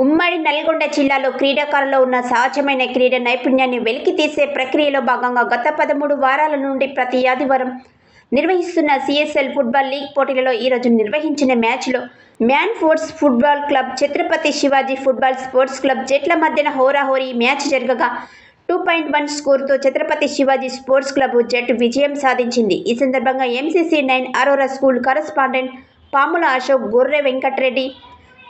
ఉమ్మడి నల్గొండ జిల్లాలో క్రీడాకారుల్లో ఉన్న సహజమైన క్రీడా నైపుణ్యాన్ని వెలికితీసే ప్రక్రియలో భాగంగా గత 13 వారాల నుండి ప్రతి ఆదివారం నిర్వహిస్తున్న సిఎస్ఎల్ ఫుట్బాల్ లీగ్ పోటీలలో ఈరోజు నిర్వహించిన మ్యాచ్లో Manforts football club, Chhatrapati Shivaji football sports club జట్ల మధ్యన హోరాహోరీ మ్యాచ్ జరగగా 2.1 స్కోర్తో ఛత్రపతి శివాజీ స్పోర్ట్స్ క్లబ్ జట్టు విజయం సాధించింది. ఈ సందర్భంగా MCC 9 Aurora school correspondent Pamula Ashok, Gorre Venkatareddy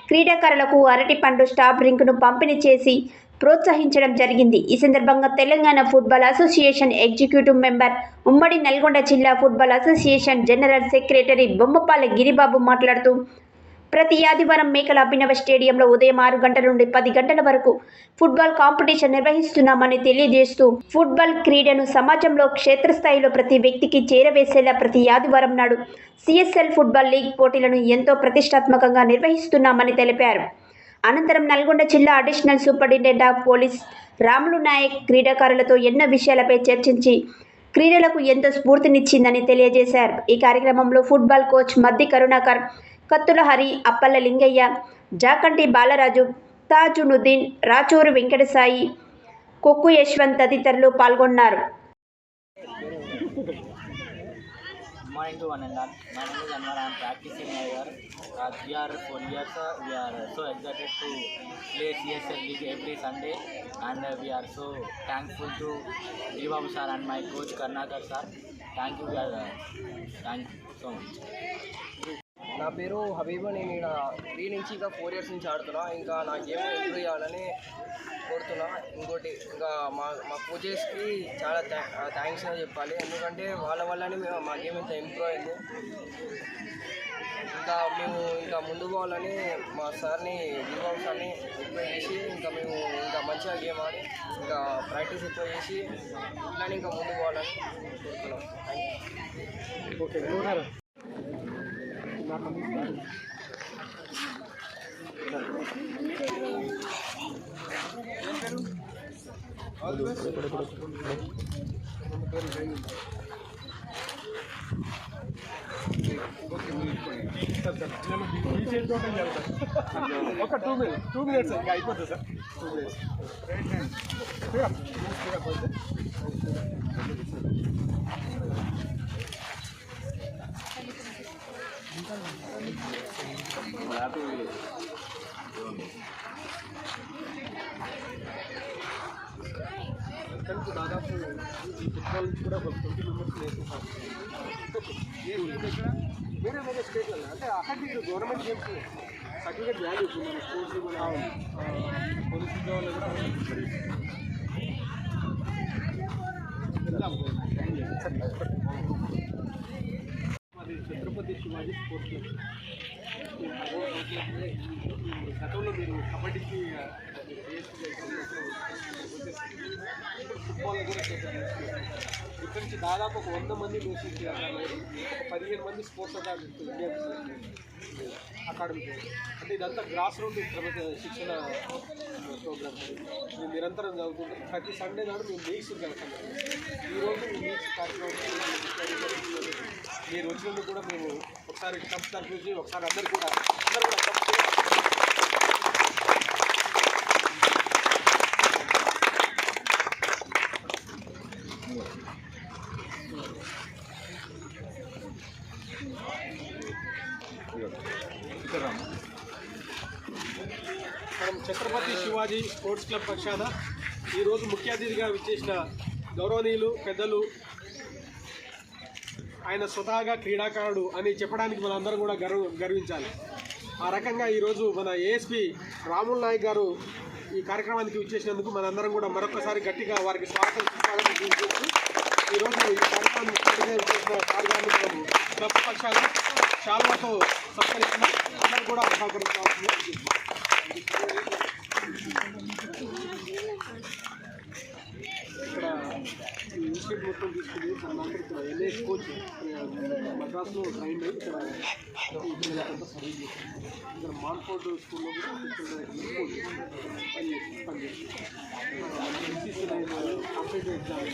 క్రీడాకారులకు అరటి పండు స్టాఫ్ డ్రింక్ను పంపిణీ చేసి ప్రోత్సహించడం జరిగింది. ఈ సందర్భంగా Telangana football association executive member, ఉమ్మడి నల్గొండ జిల్లా football association general secretary Bommapala Giribabu మాట్లాడుతూ, ప్రతి ఆదివారం మేకల అభినవ స్టేడియంలో ఉదయం 6 గంటల నుండి 10 గంటల వరకు ఫుట్బాల్ కాంపిటీషన్ నిర్వహిస్తున్నామని తెలియజేస్తూ, ఫుట్బాల్ క్రీడను సమాజంలో క్షేత్రస్థాయిలో ప్రతి వ్యక్తికి చేరవేసేలా ప్రతి ఆదివారం నాడు CSL ఫుట్బాల్ లీగ్ పోటీలను ఎంతో ప్రతిష్టాత్మకంగా నిర్వహిస్తున్నామని తెలిపారు. అనంతరం నల్గొండ జిల్లా additional superintendent of police Ramulu Naik క్రీడాకారులతో ఎన్నో విషయాలపై చర్చించి క్రీడలకు ఎంతో స్ఫూర్తినిచ్చిందని తెలియజేశారు. ఈ కార్యక్రమంలో ఫుట్బాల్ కోచ్ మద్ది కరుణాకర్, కత్తుల హరి, అప్పల్ల లింగయ్య, జాకంటి బాలరాజు, తాజునుద్దీన్, రాచూరు వెంకటసాయి, కొక్కు యశ్వంత్ తదితరులు పాల్గొన్నారు. Morning to one and all. My name is Anwar. I am practicing here. We are 4 years. We are so excited to play CSL League every Sunday, and we are so thankful to Devabu sir and my coach Karnakar sir. Thank you. Thank you so much. నా పేరు హబీబు. నేను ఇక్కడ 3 నుంచి ఇంకా 4 years నుంచి ఆడుతున్నా. ఇంకా నా గేమ్ ఇంప్రూవ్ చేయాలని కోరుతున్నా. ఇంకోటి ఇంకా మా కోచెస్కి చాలా థ్యాంక్స్ అని చెప్పాలి. ఎందుకంటే వాళ్ళ వల్లనే మా గేమ్ ఇంత ఇంప్రూవ్ అయింది. మేము ముందు పోవాలని మా సార్ని దివాబు సార్ని ఎక్కువ చేసి మేము ఇంకా మంచిగా గేమ్ ఆడి ఇంకా ప్రాక్టీస్ ఎక్కువ చేసి ఇట్లానే ఇంకా ముందు పోవాలని కోరుతున్నాం. Thank you. ఒక 2 minutes ఇంకా అయిపోతుంది సార్. 2 minutes. దాదాపు ఈ ఫుట్బాల్ నుంచి కూడా ఒక 20 మెంబర్స్ నేర్చుకుంటారు. వేరే వేరే స్టేట్లలో అంటే academic government games certificate value మన స్పోర్ట్స్ మన పోలీస్ ఉద్యోగాలు కూడా అది ఛత్రపతి శివాజీ స్పోర్ట్స్ క్లబ్. గతంలో మీరు కబడ్డీకి ఫుట్బాల్ కూడా ఇక్కడ నుంచి దాదాపు ఒక 100 మంది నేషనల్ ఒక 15 మంది స్పోర్ట్స్ అకాడమీ ఇండియా అకాడమీ. అంటే ఇదంతా గ్రాస్ రూట్ శిక్షణ ప్రోగ్రామ్. మేము నిరంతరం చదువుతుంటాం. ప్రతి సండే నాడు మేము లీగ్స్ వెళ్తాం. ఈరోజు ఈ లీగ్స్ కార్యక్రమం మీరు వచ్చినందుకు కూడా మేము ఒకసారి కప్ తరఫు ఒకసారి అందరు కూడా మనం ఛత్రపతి శివాజీ స్పోర్ట్స్ క్లబ్ పక్షాన ఈరోజు ముఖ్య అతిథిగా విచ్చేసిన గౌరవనీయులు పెద్దలు, ఆయన స్వతహాగా క్రీడాకారుడు అని చెప్పడానికి మనందరం కూడా గర్వించాలి. ఆ రకంగా ఈరోజు మన ఏఎస్పీ రాముల్ నాయక్ గారు ఈ కార్యక్రమానికి విచ్చేసినందుకు మనందరం కూడా మరొకసారి గట్టిగా వారికి స్వాగతం ఈరోజు ఈ కార్యక్రమాన్ని ముఖ్యంగా విచ్చేసిన కార్యక్రమాన్ని మనం క్లబ్ పక్షాలు చాలాతో సత్కరిస్తున్నాం. అందరూ కూడా సహకరించాల్సింది. ఇక్కడ ఇన్స్టిట్యూట్ మొత్తం తీసుకుని ఇక్కడ ఎన్ఐఎస్ కోచ్ మద్రాసులో ట్రైన్ అయ్యి ఇక్కడ సర్వీస్ చేస్తుంది. ఇక్కడ మాన్ఫోర్డ్ స్కూల్లో కూడా పనిచేస్తుంది. Competitive exam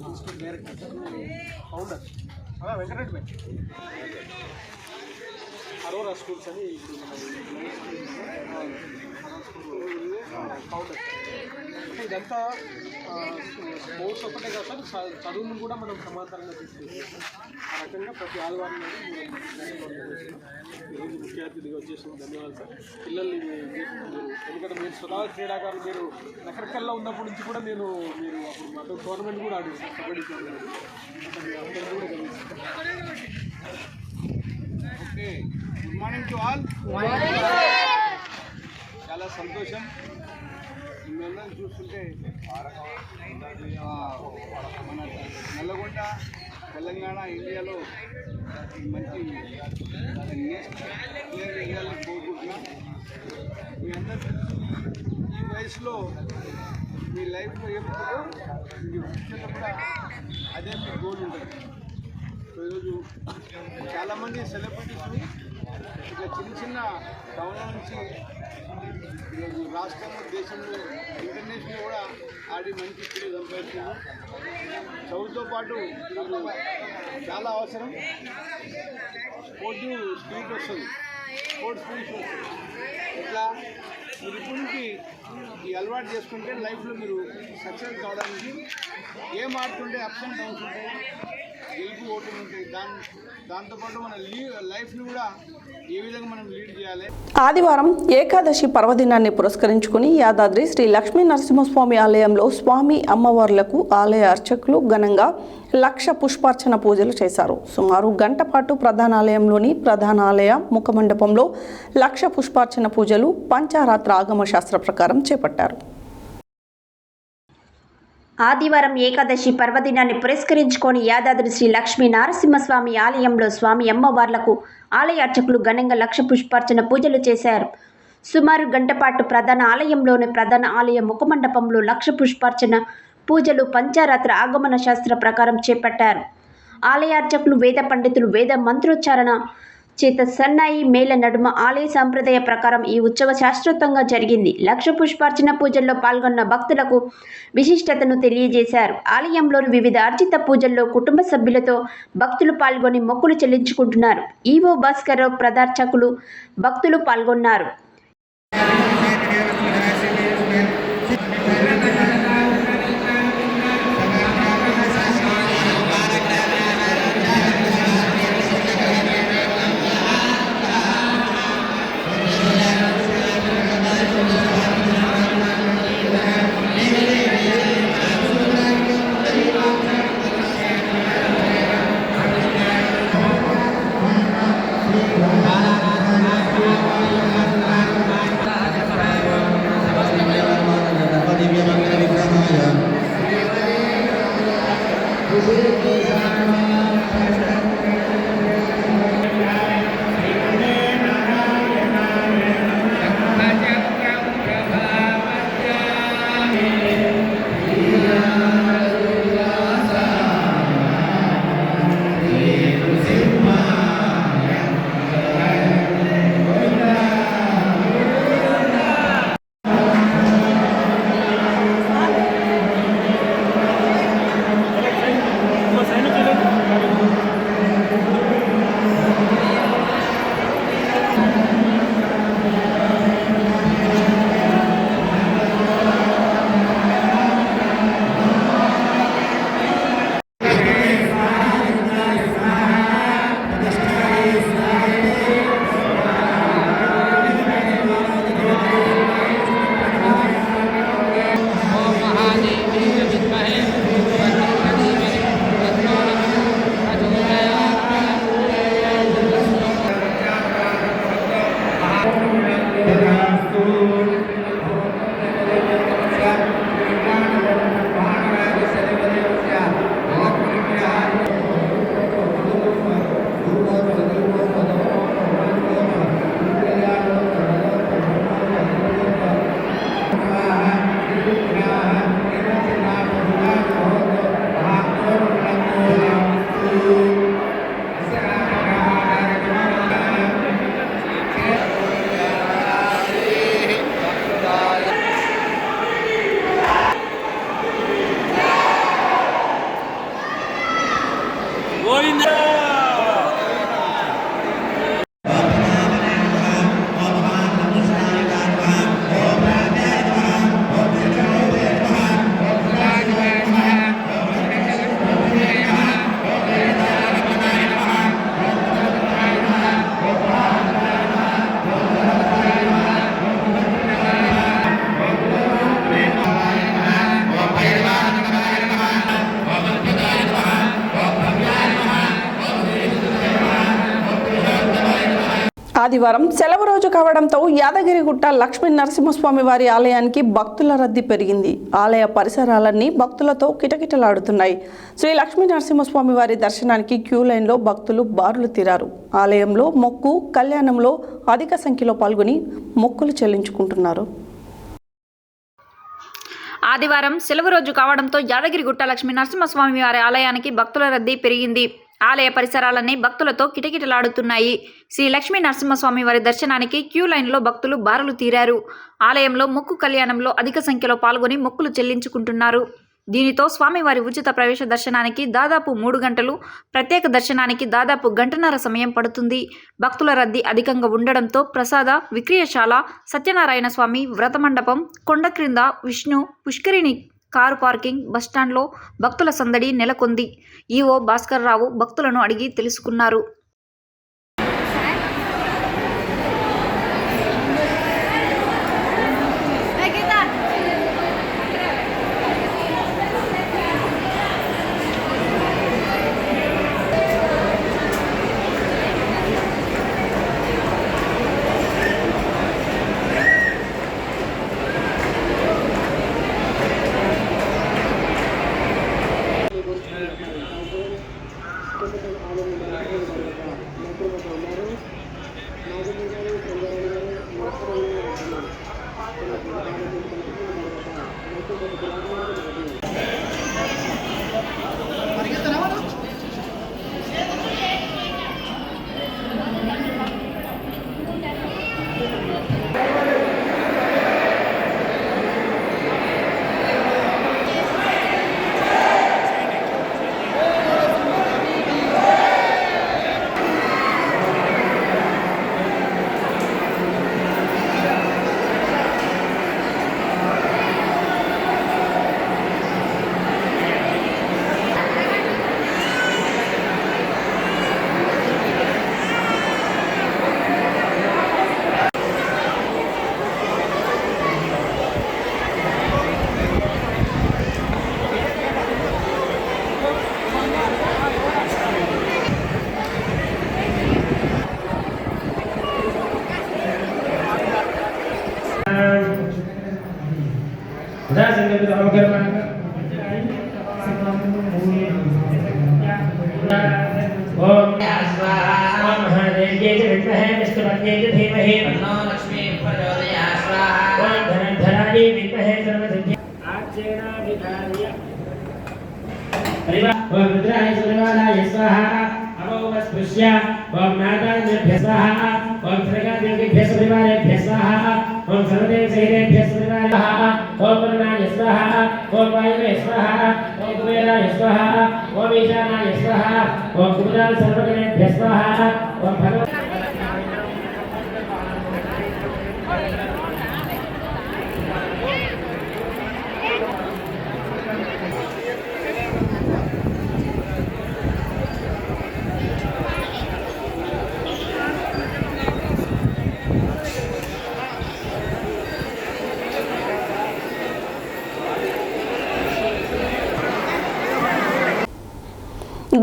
institute director founder Venkatareddy భాయ్. అరోరా స్కూల్స్ అని ఇప్పుడు ఫౌండర్. అంటే ఇదంతా స్పోర్ట్స్ ఒక్కటే కాదు సార్, చదువును కూడా మనం సమాంతరంగా తీసుకెళ్తాం. ఆ రకంగా ప్రతి ఆదివారం ఈరోజు ముఖ్య అతిథిగా వచ్చేసిన ధన్యవాదాలు సార్. పిల్లల్ని ఎందుకంటే మీరు స్వతహా క్రీడాకారులు, మీరు రకరకాల్లో ఉన్నప్పటి నుంచి కూడా మీరు అప్పుడు మాతో టోర్నమెంట్ కూడా ఆడారు సార్, కబడ్డీ టోర్నమెంట్. అందరూ కూడా గమనిస్తారు. Okay, good morning to all. చాలా సంతోషం. మిమ్మల్ని చూస్తుంటే మన నల్లగొండ తెలంగాణ ఇండియాలో మంచి నెక్స్ట్ ప్లేయర్ వేయాలని కోరుకుంటున్నాం. మీ అందరూ ఈ వయసులో మీ లైఫ్లో ఏముంటుందో మీ ఫ్యూచర్లో కూడా అదే మీ గోల్ ఉంటుంది. ఈరోజు చాలామంది సెలబ్రిటీస్ ఇట్లా చిన్న చిన్న టౌన్ల నుంచి ఈరోజు రాష్ట్రంలో దేశంలో ఇంటర్నేషనల్ కూడా ఆడి మంచి పేరు సంపాదిస్తున్నారు. చదువుతో పాటు చాలా అవసరం. స్పోర్ట్స్ స్పిరిట్ వస్తుంది. ఇట్లా మీరు ఇప్పుడు నుంచి ఈ అలవాటు చేసుకుంటే లైఫ్లో మీరు సక్సెస్ కావడానికి ఏం ఆడుతుంటే అప్స్ అండ్ డౌన్స్ ఉంటాయి, గెలుపు ఓట్లు ఉంటాయి. దాంతోపాటు మన లైఫ్ని కూడా ఏ విధంగా మనం లీడ్ చేయాలి. ఆదివారం ఏకాదశి పర్వదినాన్ని పురస్కరించుకుని యాదాద్రి శ్రీ లక్ష్మీ నరసింహస్వామి ఆలయంలో స్వామి అమ్మవార్లకు ఆలయ అర్చకులు ఘనంగా 1,00,000 పుష్పార్చన పూజలు చేశారు. సుమారు గంట పాటు ప్రధానాలయంలోని ప్రధానాలయ ముఖమండపంలో 1,00,000 పుష్పార్చన పూజలు పంచారాత్ర ఆగమ శాస్త్ర ప్రకారం చేపట్టారు. ఆదివారం ఏకాదశి పర్వదినాన్ని పురస్కరించుకొని యాదాద్రి శ్రీ లక్ష్మీ నరసింహస్వామి ఆలయంలో స్వామి అమ్మవార్లకు ఆలయ అర్చకులు ఘనంగా 1,00,000 పుష్పార్చన పూజలు చేశారు. సుమారు గంట పాటు ప్రధాన ఆలయంలోని ప్రధాన ఆలయ ముఖమండపంలో 1,00,000 పుష్పార్చన పూజలు పంచారాత్ర ఆగమన శాస్త్ర ప్రకారం చేపట్టారు. ఆలయ అర్చకులు వేద పండితులు వేద మంత్రోచ్చారణ చేత సన్నాయి మేళ నడుమ ఆలయ సాంప్రదాయ ప్రకారం ఈ ఉత్సవ శాస్త్రోక్తంగా జరిగింది. 1,00,000 పుష్పార్చన పూజల్లో పాల్గొన్న భక్తులకు విశిష్టతను తెలియజేశారు. ఆలయంలోని వివిధ అర్చిత పూజల్లో కుటుంబ సభ్యులతో భక్తులు పాల్గొని మొక్కులు చెల్లించుకుంటున్నారు. ఈవో భాస్కర్రావు ప్రదార్చకులు భక్తులు పాల్గొన్నారు. ఆదివారం సెలవు రోజు కావడంతో యాదగిరిగుట్ట లక్ష్మీ నరసింహస్వామి వారి ఆలయానికి భక్తుల రద్దీ పెరిగింది. ఆలయ పరిసరాలన్నీ భక్తులతో కిటకిటలాడుతున్నాయి. శ్రీ లక్ష్మీ నరసింహస్వామి వారి దర్శనానికి క్యూ లైన్లో భక్తులు బారులు తీరారు. ఆలయంలో మొక్కు కళ్యాణంలో అధిక సంఖ్యలో పాల్గొని మొక్కులు చెల్లించుకుంటున్నారు. ఆదివారం సెలవు రోజు కావడంతో యాదగిరిగుట్ట లక్ష్మీ నరసింహస్వామి వారి ఆలయానికి భక్తుల రద్దీ పెరిగింది. ఆలయ పరిసరాలన్నీ భక్తులతో కిటకిటలాడుతున్నాయి. శ్రీ లక్ష్మీ నరసింహస్వామి వారి దర్శనానికి క్యూ లైన్లో భక్తులు బారులు తీరారు. ఆలయంలో మొక్కు కళ్యాణంలో అధిక సంఖ్యలో పాల్గొని మొక్కులు చెల్లించుకుంటున్నారు. దీనితో స్వామివారి ఉచిత ప్రవేశ దర్శనానికి దాదాపు 3 గంటలు, ప్రత్యేక దర్శనానికి దాదాపు గంటన్నర సమయం పడుతుంది. భక్తుల రద్దీ అధికంగా ఉండడంతో ప్రసాద విక్రయశాల, సత్యనారాయణ స్వామి వ్రతమండపం, కొండ క్రింద విష్ణు పుష్కరిణి కారు పార్కింగ్, బస్టాండ్లో భక్తుల సందడి నెలకొంది. ఈవో భాస్కర్ రావు భక్తులను అడిగి తెలుసుకున్నారు.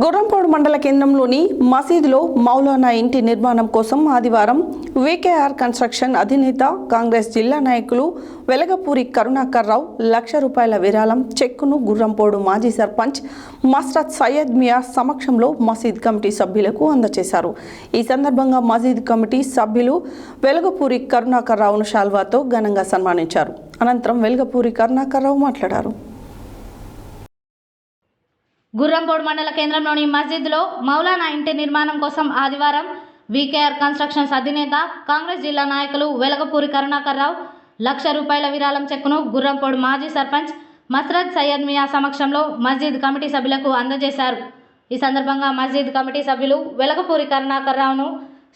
గుర్రంపోడు మండల కేంద్రంలోని మసీదులో మౌలానా ఇంటి నిర్మాణం కోసం ఆదివారం వీకేఆర్ కన్స్ట్రక్షన్ అధినేత కాంగ్రెస్ జిల్లా నాయకులు వెలగపూరి కరుణాకర్ రావు ₹1,00,000 విరాళం చెక్కును గుర్రంపోడు మాజీ సర్పంచ్ మస్రత్ సయ్యద్ మియా సమక్షంలో మసీద్ కమిటీ సభ్యులకు అందజేశారు. ఈ సందర్భంగా మసీద్ కమిటీ సభ్యులు వెలగపూరి కరుణాకర్ రావును శాల్వాతో ఘనంగా సన్మానించారు. అనంతరం వెలగపూరి కరుణాకర్ రావు మాట్లాడారు. గుర్రంపోడు మండల కేంద్రంలోని మస్జిద్లో మౌలానా ఇంటి నిర్మాణం కోసం ఆదివారం వీకేఆర్ కన్స్ట్రక్షన్స్ అధినేత కాంగ్రెస్ జిల్లా నాయకులు వెలగపూరి కరుణాకర్ రావు ₹1,00,000 విరాళం చెక్కును గుర్రంపోడు మాజీ సర్పంచ్ మస్రత్ సయ్యద్ మియా సమక్షంలో మస్జిద్ కమిటీ సభ్యులకు అందజేశారు. ఈ సందర్భంగా మస్జిద్ కమిటీ సభ్యులు వెలగపూరి కరుణాకర్ రావును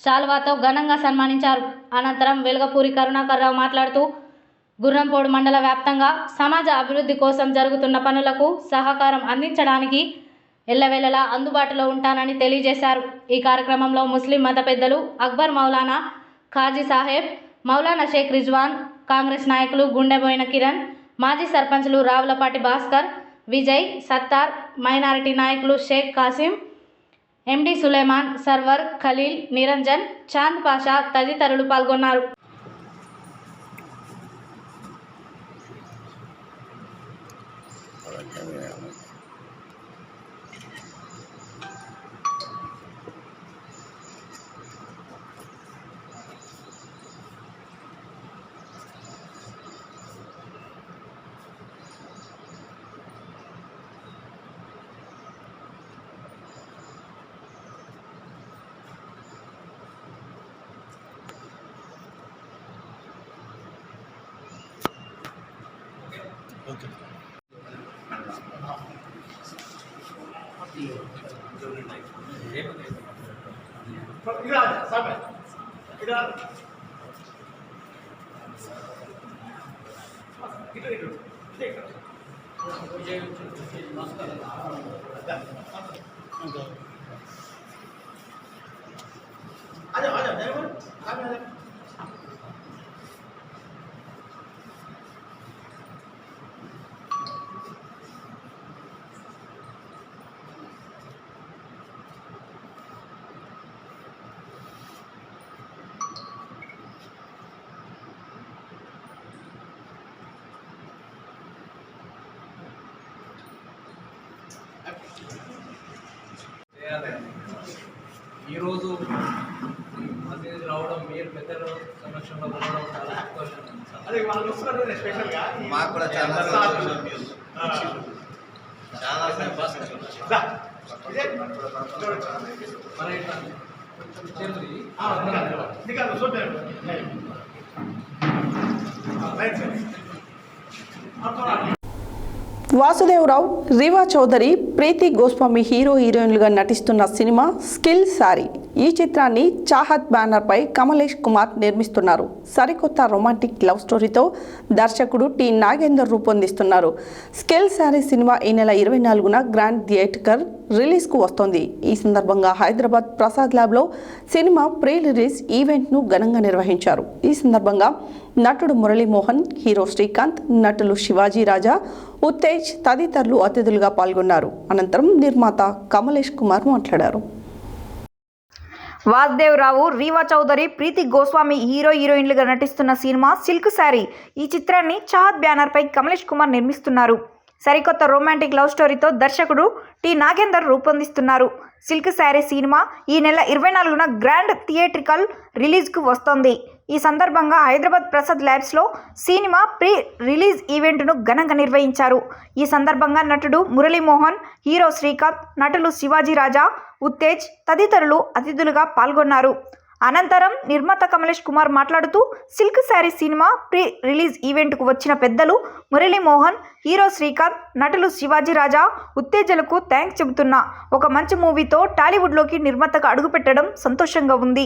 శాల్వాతో ఘనంగా సన్మానించారు. అనంతరం వెలగపూరి కరుణాకర్ రావు మాట్లాడుతూ గుర్రంపోడు మండల వ్యాప్తంగా సమాజ అభివృద్ధి కోసం జరుగుతున్న పనులకు సహకారం అందించడానికి ఎల్లవేళలా అందుబాటులో ఉంటానని తెలియజేశారు. ఈ కార్యక్రమంలో ముస్లిం మత పెద్దలు అక్బర్ మౌలానా, ఖాజీ సాహెబ్, మౌలానా షేక్ రిజ్వాన్, కాంగ్రెస్ నాయకులు గుండెబోయిన కిరణ్, మాజీ సర్పంచ్లు రావులపాటి భాస్కర్, విజయ్, సత్తార్, మైనారిటీ నాయకులు షేక్ కాసిం, ఎండి సులేమాన్, సర్వర్, ఖలీల్, నిరంజన్, చాంద్ పాషా తదితరులు పాల్గొన్నారు. ఈరోజు మసీదు రావడం, మీరు పెద్దల సమక్షంలో ఉండడం చాలా సంతోషంగా ఉంది. మాకు కూడా చాలా వాసుదేవరావు, రీవా చౌదరి, ప్రీతి గోస్వామి హీరో హీరోయిన్లుగా నటిస్తున్న సినిమా స్కిల్ సారీ. ఈ చిత్రాన్ని చాహత్ బ్యానర్పై కమలేష్ కుమార్ నిర్మిస్తున్నారు. సరికొత్త రొమాంటిక్ లవ్ స్టోరీతో దర్శకుడు టి నాగేందర్ రూపొందిస్తున్నారు. స్కిల్ సారీ సినిమా ఈ నెల 24న గ్రాండ్ థియేటర్ రిలీజ్కు వస్తోంది. ఈ సందర్భంగా హైదరాబాద్ ప్రసాద్ ల్యాబ్లో సినిమా ప్రీ రిలీజ్ ఈవెంట్ను ఘనంగా నిర్వహించారు. ఈ సందర్భంగా నటుడు మురళీమోహన్, హీరో శ్రీకాంత్, నటులు శివాజీ రాజా, ఉత్తేజ్ తదితరులు అతిథులుగా పాల్గొన్నారు. అనంతరం నిర్మాత కమలేష్ కుమార్ మాట్లాడారు. వాసుదేవరావు, రీవా చౌదరి, ప్రీతి గోస్వామి హీరో హీరోయిన్లుగా నటిస్తున్న సినిమా సిల్క్ శారీ. ఈ చిత్రాన్ని చాహత్ బ్యానర్పై కమలేష్ కుమార్ నిర్మిస్తున్నారు. సరికొత్త రొమాంటిక్ లవ్ స్టోరీతో దర్శకుడు టి నాగేందర్ రూపొందిస్తున్నారు. సిల్క్ శారీ సినిమా ఈ నెల 24న గ్రాండ్ థియేట్రికల్ రిలీజ్కు వస్తోంది. ఈ సందర్భంగా హైదరాబాద్ ప్రసాద్ ల్యాబ్స్లో సినిమా ప్రీ రిలీజ్ ఈవెంట్ను ఘనంగా నిర్వహించారు. ఈ సందర్భంగా నటుడు మురళీమోహన్, హీరో శ్రీకాంత్, నటులు శివాజీ రాజా, ఉత్తేజ్ తదితరులు అతిథులుగా పాల్గొన్నారు. అనంతరం నిర్మాత కమలేష్ కుమార్ మాట్లాడుతూ, silk sari cinema pre release ఈవెంట్కు వచ్చిన పెద్దలు మురళీమోహన్, హీరో శ్రీకాంత్, నటులు శివాజీ రాజా, ఉత్తేజలకు థ్యాంక్స్ చెబుతున్నా. ఒక మంచి మూవీతో టాలీవుడ్లోకి నిర్మాతగా అడుగుపెట్టడం సంతోషంగా ఉంది.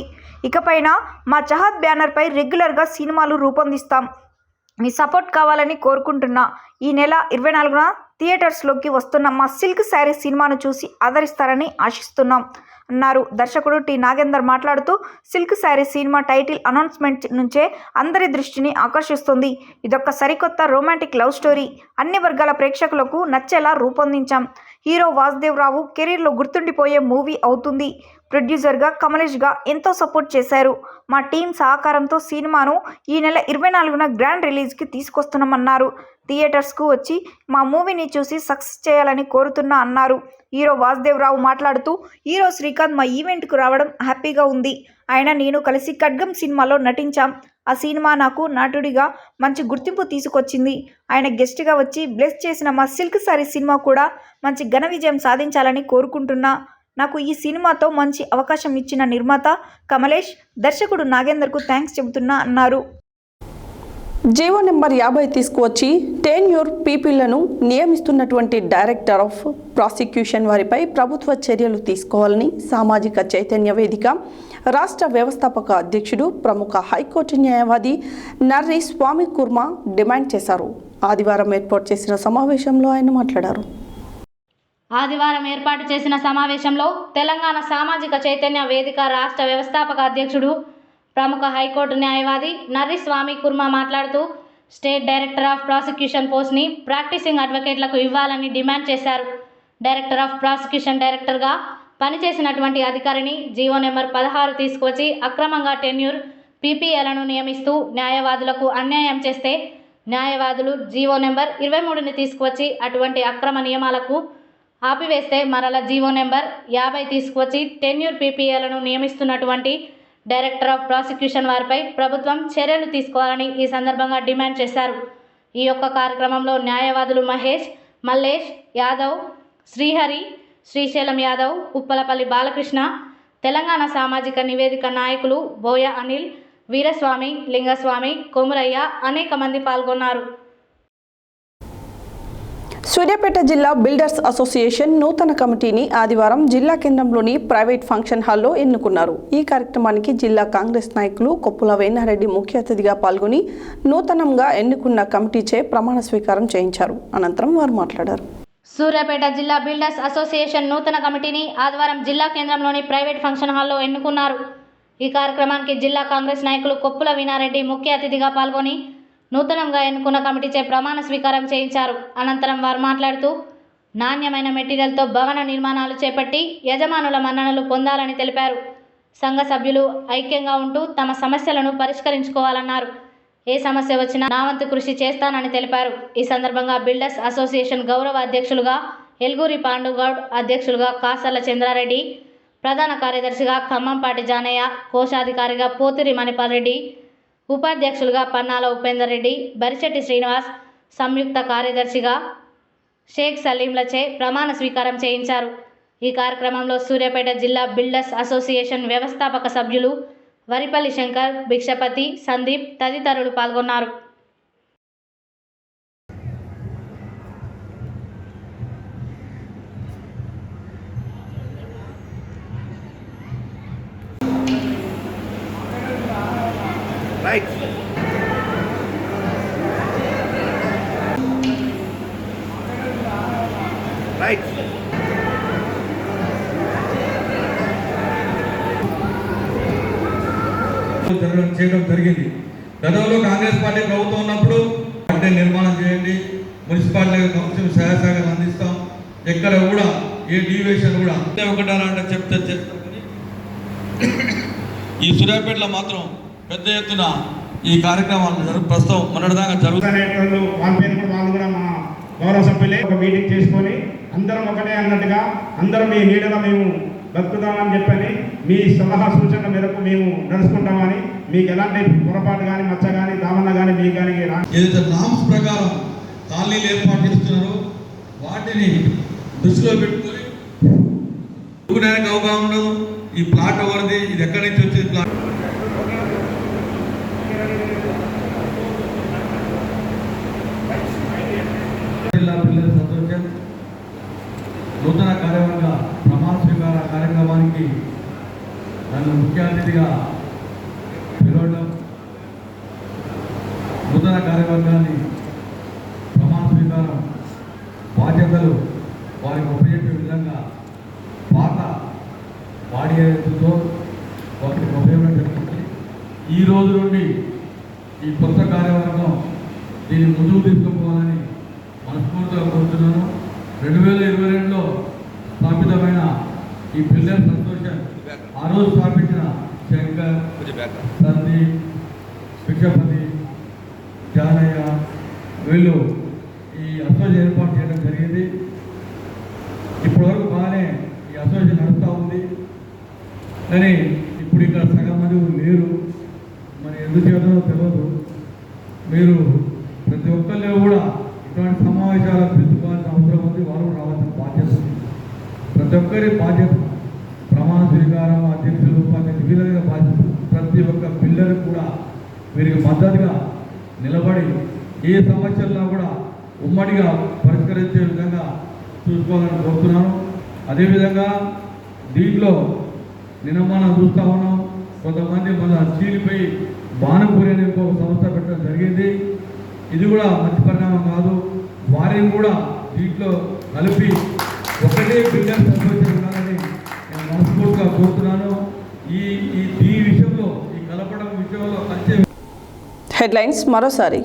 ఇకపైన మా చాహత్ బ్యానర్పై రెగ్యులర్గా సినిమాలు రూపొందిస్తాం. మీ సపోర్ట్ కావాలని కోరుకుంటున్నా. ఈ నెల 24న థియేటర్స్లోకి వస్తున్న మా సిల్క్ శారీ సినిమాను చూసి ఆదరిస్తారని ఆశిస్తున్నాం అన్నారు. దర్శకుడు టి నాగేందర్ మాట్లాడుతూ, silk sari cinema title announcement నుంచే అందరి దృష్టిని ఆకర్షిస్తుంది. ఇదొక సరికొత్త రొమాంటిక్ లవ్ స్టోరీ. అన్ని వర్గాల ప్రేక్షకులకు నచ్చేలా రూపొందించాం. హీరో వాసుదేవరావు కెరీర్లో గుర్తుండిపోయే మూవీ అవుతుంది. ప్రొడ్యూసర్గా కమలేష్గా ఎంతో సపోర్ట్ చేశారు. మా టీం సహకారంతో సినిమాను ఈ నెల 24న గ్రాండ్ రిలీజ్కి తీసుకొస్తున్నామన్నారు. థియేటర్స్కు వచ్చి మా మూవీని చూసి సక్సెస్ చేయాలని కోరుతున్నా అన్నారు. హీరో వాసుదేవరావు మాట్లాడుతూ, హీరో శ్రీకాంత్ మా ఈవెంట్కు రావడం హ్యాపీగా ఉంది. ఆయన నేను కలిసి ఖడ్గం సినిమాలో నటించాం. ఆ సినిమా నాకు నటుడిగా మంచి గుర్తింపు తీసుకొచ్చింది. ఆయన గెస్ట్గా వచ్చి బ్లెస్ చేసిన మా సిల్క్ సారీ సినిమా కూడా మంచి ఘన విజయం సాధించాలని కోరుకుంటున్నా. నాకు ఈ సినిమాతో మంచి అవకాశం ఇచ్చిన నిర్మాత కమలేష్, దర్శకుడు నాగేందర్కు థ్యాంక్స్ చెబుతున్నా అన్నారు. జీవో నెంబర్ 50 తీసుకువచ్చి టెన్యూర్ పీపీలను నియమిస్తున్నటువంటి డైరెక్టర్ ఆఫ్ ప్రాసిక్యూషన్ వారిపై ప్రభుత్వ చర్యలు తీసుకోవాలని సామాజిక చైతన్య వేదిక రాష్ట్ర వ్యవస్థాపక అధ్యక్షుడు, ప్రముఖ హైకోర్టు న్యాయవాది నర్రి స్వామి కుర్మా డిమాండ్ చేశారు. ఆదివారం ఏర్పాటు చేసిన సమావేశంలో ఆయన మాట్లాడారు. ఆదివారం ఏర్పాటు చేసిన సమావేశంలో తెలంగాణ సామాజిక చైతన్య వేదిక రాష్ట్ర వ్యవస్థాపక అధ్యక్షుడు, ప్రముఖ హైకోర్టు న్యాయవాది నర్రి స్వామి కుర్మా మాట్లాడుతూ, స్టేట్ డైరెక్టర్ ఆఫ్ ప్రాసిక్యూషన్ పోస్ట్ని ప్రాక్టీసింగ్ అడ్వకేట్లకు ఇవ్వాలని డిమాండ్ చేశారు. డైరెక్టర్ ఆఫ్ ప్రాసిక్యూషన్ డైరెక్టర్గా పనిచేసినటువంటి అధికారిని జీవో నెంబర్ 16 తీసుకువచ్చి అక్రమంగా టెన్యూర్ పీపీఏలను నియమిస్తూ న్యాయవాదులకు అన్యాయం చేస్తే న్యాయవాదులు జీవో నెంబర్ 23ని తీసుకువచ్చి అటువంటి అక్రమ నియమాలకు ఆపివేస్తే మరల జీవో నెంబర్ 50 తీసుకువచ్చి టెన్యూర్ పీపీఏలను నియమిస్తున్నటువంటి డైరెక్టర్ ఆఫ్ ప్రాసిక్యూషన్ వారిపై ప్రభుత్వం చర్యలు తీసుకోవాలని ఈ సందర్భంగా డిమాండ్ చేశారు. ఈ యొక్క కార్యక్రమంలో న్యాయవాదులు మహేష్, మల్లేష్ యాదవ్, శ్రీహరి, శ్రీశైలం యాదవ్, ఉప్పలపల్లి బాలకృష్ణ, తెలంగాణ సామాజిక నివేదిక నాయకులు బోయ అనిల్, వీరస్వామి, లింగస్వామి, కొమురయ్య అనేక మంది పాల్గొన్నారు. సూర్యాపేట జిల్లా బిల్డర్స్ అసోసియేషన్ నూతన కమిటీని ఆదివారం జిల్లా కేంద్రంలోని ప్రైవేట్ ఫంక్షన్ హాల్లో ఎన్నుకున్నారు. ఈ కార్యక్రమానికి జిల్లా కాంగ్రెస్ నాయకులు కొప్పుల వేణారెడ్డి ముఖ్య అతిథిగా పాల్గొని నూతనంగా ఎన్నుకున్న కమిటీచే ప్రమాణ స్వీకారం చేయించారు. అనంతరం వారు మాట్లాడారు. సూర్యాపేట జిల్లా బిల్డర్స్ అసోసియేషన్ నూతన కమిటీని ఆదివారం జిల్లా కేంద్రంలోని ప్రైవేట్ ఫంక్షన్ హాల్లో ఎన్నుకున్నారు. ఈ కార్యక్రమానికి జిల్లా కాంగ్రెస్ నాయకులు కొప్పుల వీణారెడ్డి ముఖ్య అతిథిగా పాల్గొని నూతనంగా ఎన్నుకున్న కమిటీచే ప్రమాణ స్వీకారం చేయించారు. అనంతరం వారు మాట్లాడుతూ నాణ్యమైన మెటీరియల్తో భవన నిర్మాణాలు చేపట్టి యజమానుల మన్ననలు పొందాలని తెలిపారు. సంఘ సభ్యులు ఐక్యంగా ఉంటూ తమ సమస్యలను పరిష్కరించుకోవాలన్నారు. ఏ సమస్య వచ్చినా నా వంతు కృషి చేస్తానని తెలిపారు. ఈ సందర్భంగా బిల్డర్స్ అసోసియేషన్ గౌరవ అధ్యక్షులుగా ఎల్గూరి పాండుగౌడ్, అధ్యక్షులుగా కాసర్ల చంద్రారెడ్డి, ప్రధాన కార్యదర్శిగా ఖమ్మంపాటి జానయ్య, కోశాధికారిగా పోతిరి మణిపాల్ రెడ్డి, ఉపాధ్యక్షులుగా పన్నాల ఉపేందర్ రెడ్డి, బరిచెట్టి శ్రీనివాస్, సంయుక్త కార్యదర్శిగా షేక్ సలీంలచే ప్రమాణ స్వీకారం చేయించారు. ఈ కార్యక్రమంలో సూర్యాపేట జిల్లా బిల్డర్స్ అసోసియేషన్ వ్యవస్థాపక సభ్యులు వరిపల్లి శంకర్, భిక్షపతి, సందీప్ తదితరులు పాల్గొన్నారు. చేయడం జరిగింది. గతంలో కాంగ్రెస్ పార్టీ ప్రభుత్వం ఉన్నప్పుడు అంటే నిర్మాణం చేయండి, మున్సిపాలిటీ కౌన్సిల్ సహాయ సహకారం అందిస్తాం, ఎక్కడ కూడా ఏ డీవియేషన్ కూడా ఒకటారంటే చెప్తే చేస్తాం. ఈ సూర్యాపేటలో మాత్రం పెద్ద ఎత్తున ఈ కార్యక్రమాలు ప్రస్తుతం మొన్నటిదాకా జరుగుతున్నాయి. వాళ్ళు కూడా మా గౌరవ సభ్యులే ఒక మీటింగ్ చేసుకొని అందరం ఒకటే అన్నట్టుగా అందరం మీ నీడలో మేము బతుకుతామని చెప్పని మీ సలహా సూచనల మేరకు మేము నడుచుకుంటామని, మీకు ఎలాంటి పొరపాటు కానీ మచ్చ కానీ దామన్న కానీ మీకు కానీ ఏదైతే నామ్స్ ప్రకారం కాలనీలు ఏర్పాటు చేస్తున్నారో వాటిని దృష్టిలో పెట్టుకొని అవగాహన ఉండదు. ఈ ప్లాట్ ఎవరిది, ఇది ఎక్కడి నుంచి వచ్చేది ప్లాట్. జిల్లా పిల్లల సంతోషం నూతన కార్యవర్గ ప్రమాణ స్వీకార కార్యక్రమానికి నన్ను ముఖ్య అతిథిగా పిలవడం, నూతన కార్యవర్గాన్ని ప్రమాణ స్వీకారం బాధ్యతలు వారికి ఉపయోగించే విధంగా పాత బాడీ ఏదైతుందో వారికి ఉపయోగం జరుగుతుంది. ఈ రోజు నుండి ఈ కొత్త కార్యవర్గం దీన్ని ముందుకు తీసుకుపోవాలని మనస్ఫూర్తిగా కోరుతున్నాను. 2022లో స్థాపితమైన ఈ బిల్డర్స్ అసోసియేషన్ ఆ రోజు స్థాపించిన శంకర్, సందీప్, భిక్షపతి, జానయ్య వీళ్ళు ఈ అసోసియేషన్ ఏర్పాటు చేయడం జరిగింది. ఇప్పటివరకు బాగానే ఈ అసోసియేషన్ నడుస్తూ ఉంది. కానీ ఇప్పుడు ఇక్కడ సగం మంది లేరు, మరి ఎందుకు చేద్దామో తెలియదు. మీరు ప్రతి ఒక్కరిలో కూడా ఇటువంటి సమావేశాలకు పిలుచుకోవాల్సిన అవసరం ఉంది. వారు రావాల్సిన బాధ్యత ఉంది. ప్రతి ఒక్కరి బాధ్యత ప్రమాణ స్వీకారం, అధ్యక్షులు, ఉపాధ్యక్షులు వీళ్ళ బాధ్యత. ప్రతి ఒక్క పిల్లలు కూడా వీరికి మద్దతుగా నిలబడి ఏ సమస్యల్లో కూడా ఉమ్మడిగా పరిష్కరించే విధంగా చూసుకోవాలని కోరుతున్నాను. అదేవిధంగా దీంట్లో నిన్న మనం చూస్తూ ఉన్నాం, కొంతమంది మన చీలిపోయి బాణపూరి అనే ఇంకొక సంస్థ పెట్టడం జరిగింది. ఇది కూడా మంచి పరిణామం కాదు. వారిని కూడా దీంట్లో కలిపి ఒకటే బిల్డర్స్ అసోసియేషన్ ఉండాలని నేను మనస్ఫూర్తిగా కోరుతున్నాను. ఈ విషయంలో ఈ కలపడం విషయంలో కలిసే హెడ్లైన్స్ మరోసారి.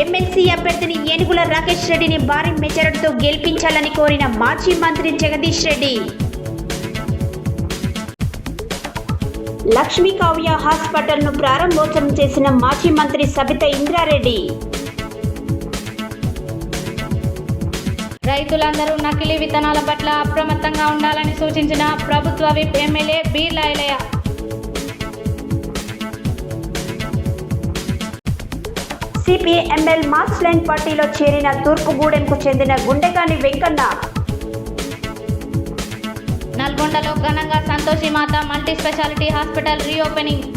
ఎమ్మెల్సీ అభ్యర్థిని ఏనుగుల రాకేష్ రెడ్డిని భారీ మెజారిటీతో గెలిపించాలని కోరిన మాజీ మంత్రి జగదీష్ రెడ్డి. లక్ష్మీ కావ్య హాస్పిటల్ను ప్రారంభోత్సవం చేసిన మాజీ మంత్రి సబితా ఇంద్రారెడ్డి. రైతులందరూ నకిలీ విత్తనాల పట్ల అప్రమత్తంగా ఉండాలని సూచించిన ప్రభుత్వ whip MLA Beerla Ilaiah. CPML Marx line పార్టీలో చేరిన తూర్పుగూడెంకు చెందిన గుండెకాని వెంకన్న. నల్గొండలో ఘనంగా సంతోషి మాత మల్టీ స్పెషాలిటీ హాస్పిటల్ రీఓపెనింగ్.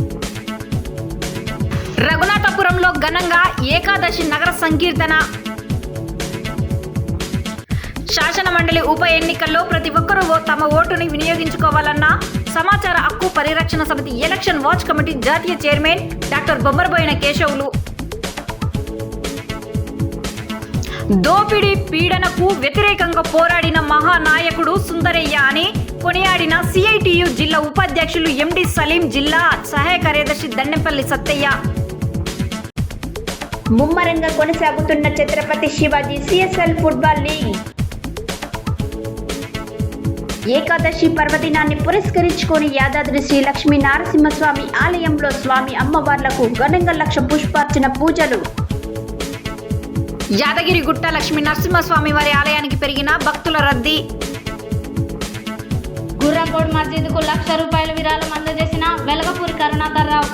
రఘునాథపురంలో ఘనంగా ఏకాదశి నగర సంకీర్తన. శాసన మండలి ఉప ఎన్నికల్లో ప్రతి ఒక్కరూ తమ ఓటుని వినియోగించుకోవాలన్న సమాచార హక్కు పరిరక్షణ సమితి ఎలక్షన్ వాచ్ కమిటీ జాతీయ చైర్మన్ డాక్టర్ బొమ్మరబోయిన కేశవులు. దోపిడీ పీడనకు వ్యతిరేకంగా పోరాడిన మహానాయకుడు సుందరయ్య అని కొనియాడిన సిఐటియు జిల్లా ఉపాధ్యక్షులు ఎండి సలీం, జిల్లా సహాయ కార్యదర్శి దండెంపల్లి సత్తయ్య. ముమ్మరంగా కొనసాగుతున్న Chhatrapati Shivaji CSL football league. Ekadashi పర్వదినాన్ని పురస్కరించుకొని యాదాద్రి శ్రీ లక్ష్మీ నరసింహస్వామి ఆలయంలో స్వామి అమ్మవార్లకు ఘనంగా 1,00,000 పుష్పార్చన పూజలు. యాదగిరిగుట్ట లక్ష్మీ నరసింహస్వామి వారి ఆలయానికి పెరిగిన భక్తుల రద్దీ. గుర్రంకోడ్ మస్జిద్కు ₹1,00,000 విరాళం అందజేసిన వెలగపూరి కరుణాకర్రావు.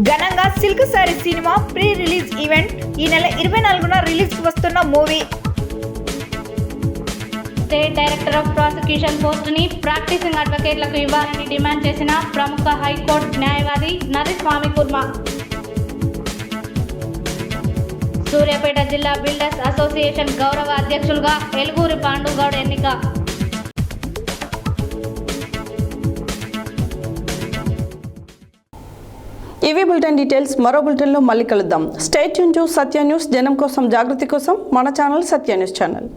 ఘనంగా silk sari cinema pre release event. ఈ నెల 24న రిలీజ్ వస్తున్న movie. State director of prosecution పోస్టుని ప్రాక్టీసింగ్ అడ్వకేట్లకు ఇవ్వాలని డిమాండ్ చేసిన ప్రముఖ హైకోర్టు న్యాయవాది నరిస్వామి కుర్మ. సూర్యాపేట జిల్లా బిల్డర్స్ అసోసియేషన్ గౌరవ అధ్యక్షులుగా ఎలుగూరి పాండుగౌడ్ ఎన్నిక. ఇవి బులెటిన్ డీటెయిల్స్. మరో బులెటిన్లో మళ్ళీ కలుద్దాం. Stay tune to Satya news. జనం కోసం, జాగృతి కోసం మన ఛానల్ సత్య న్యూస్ ఛానల్.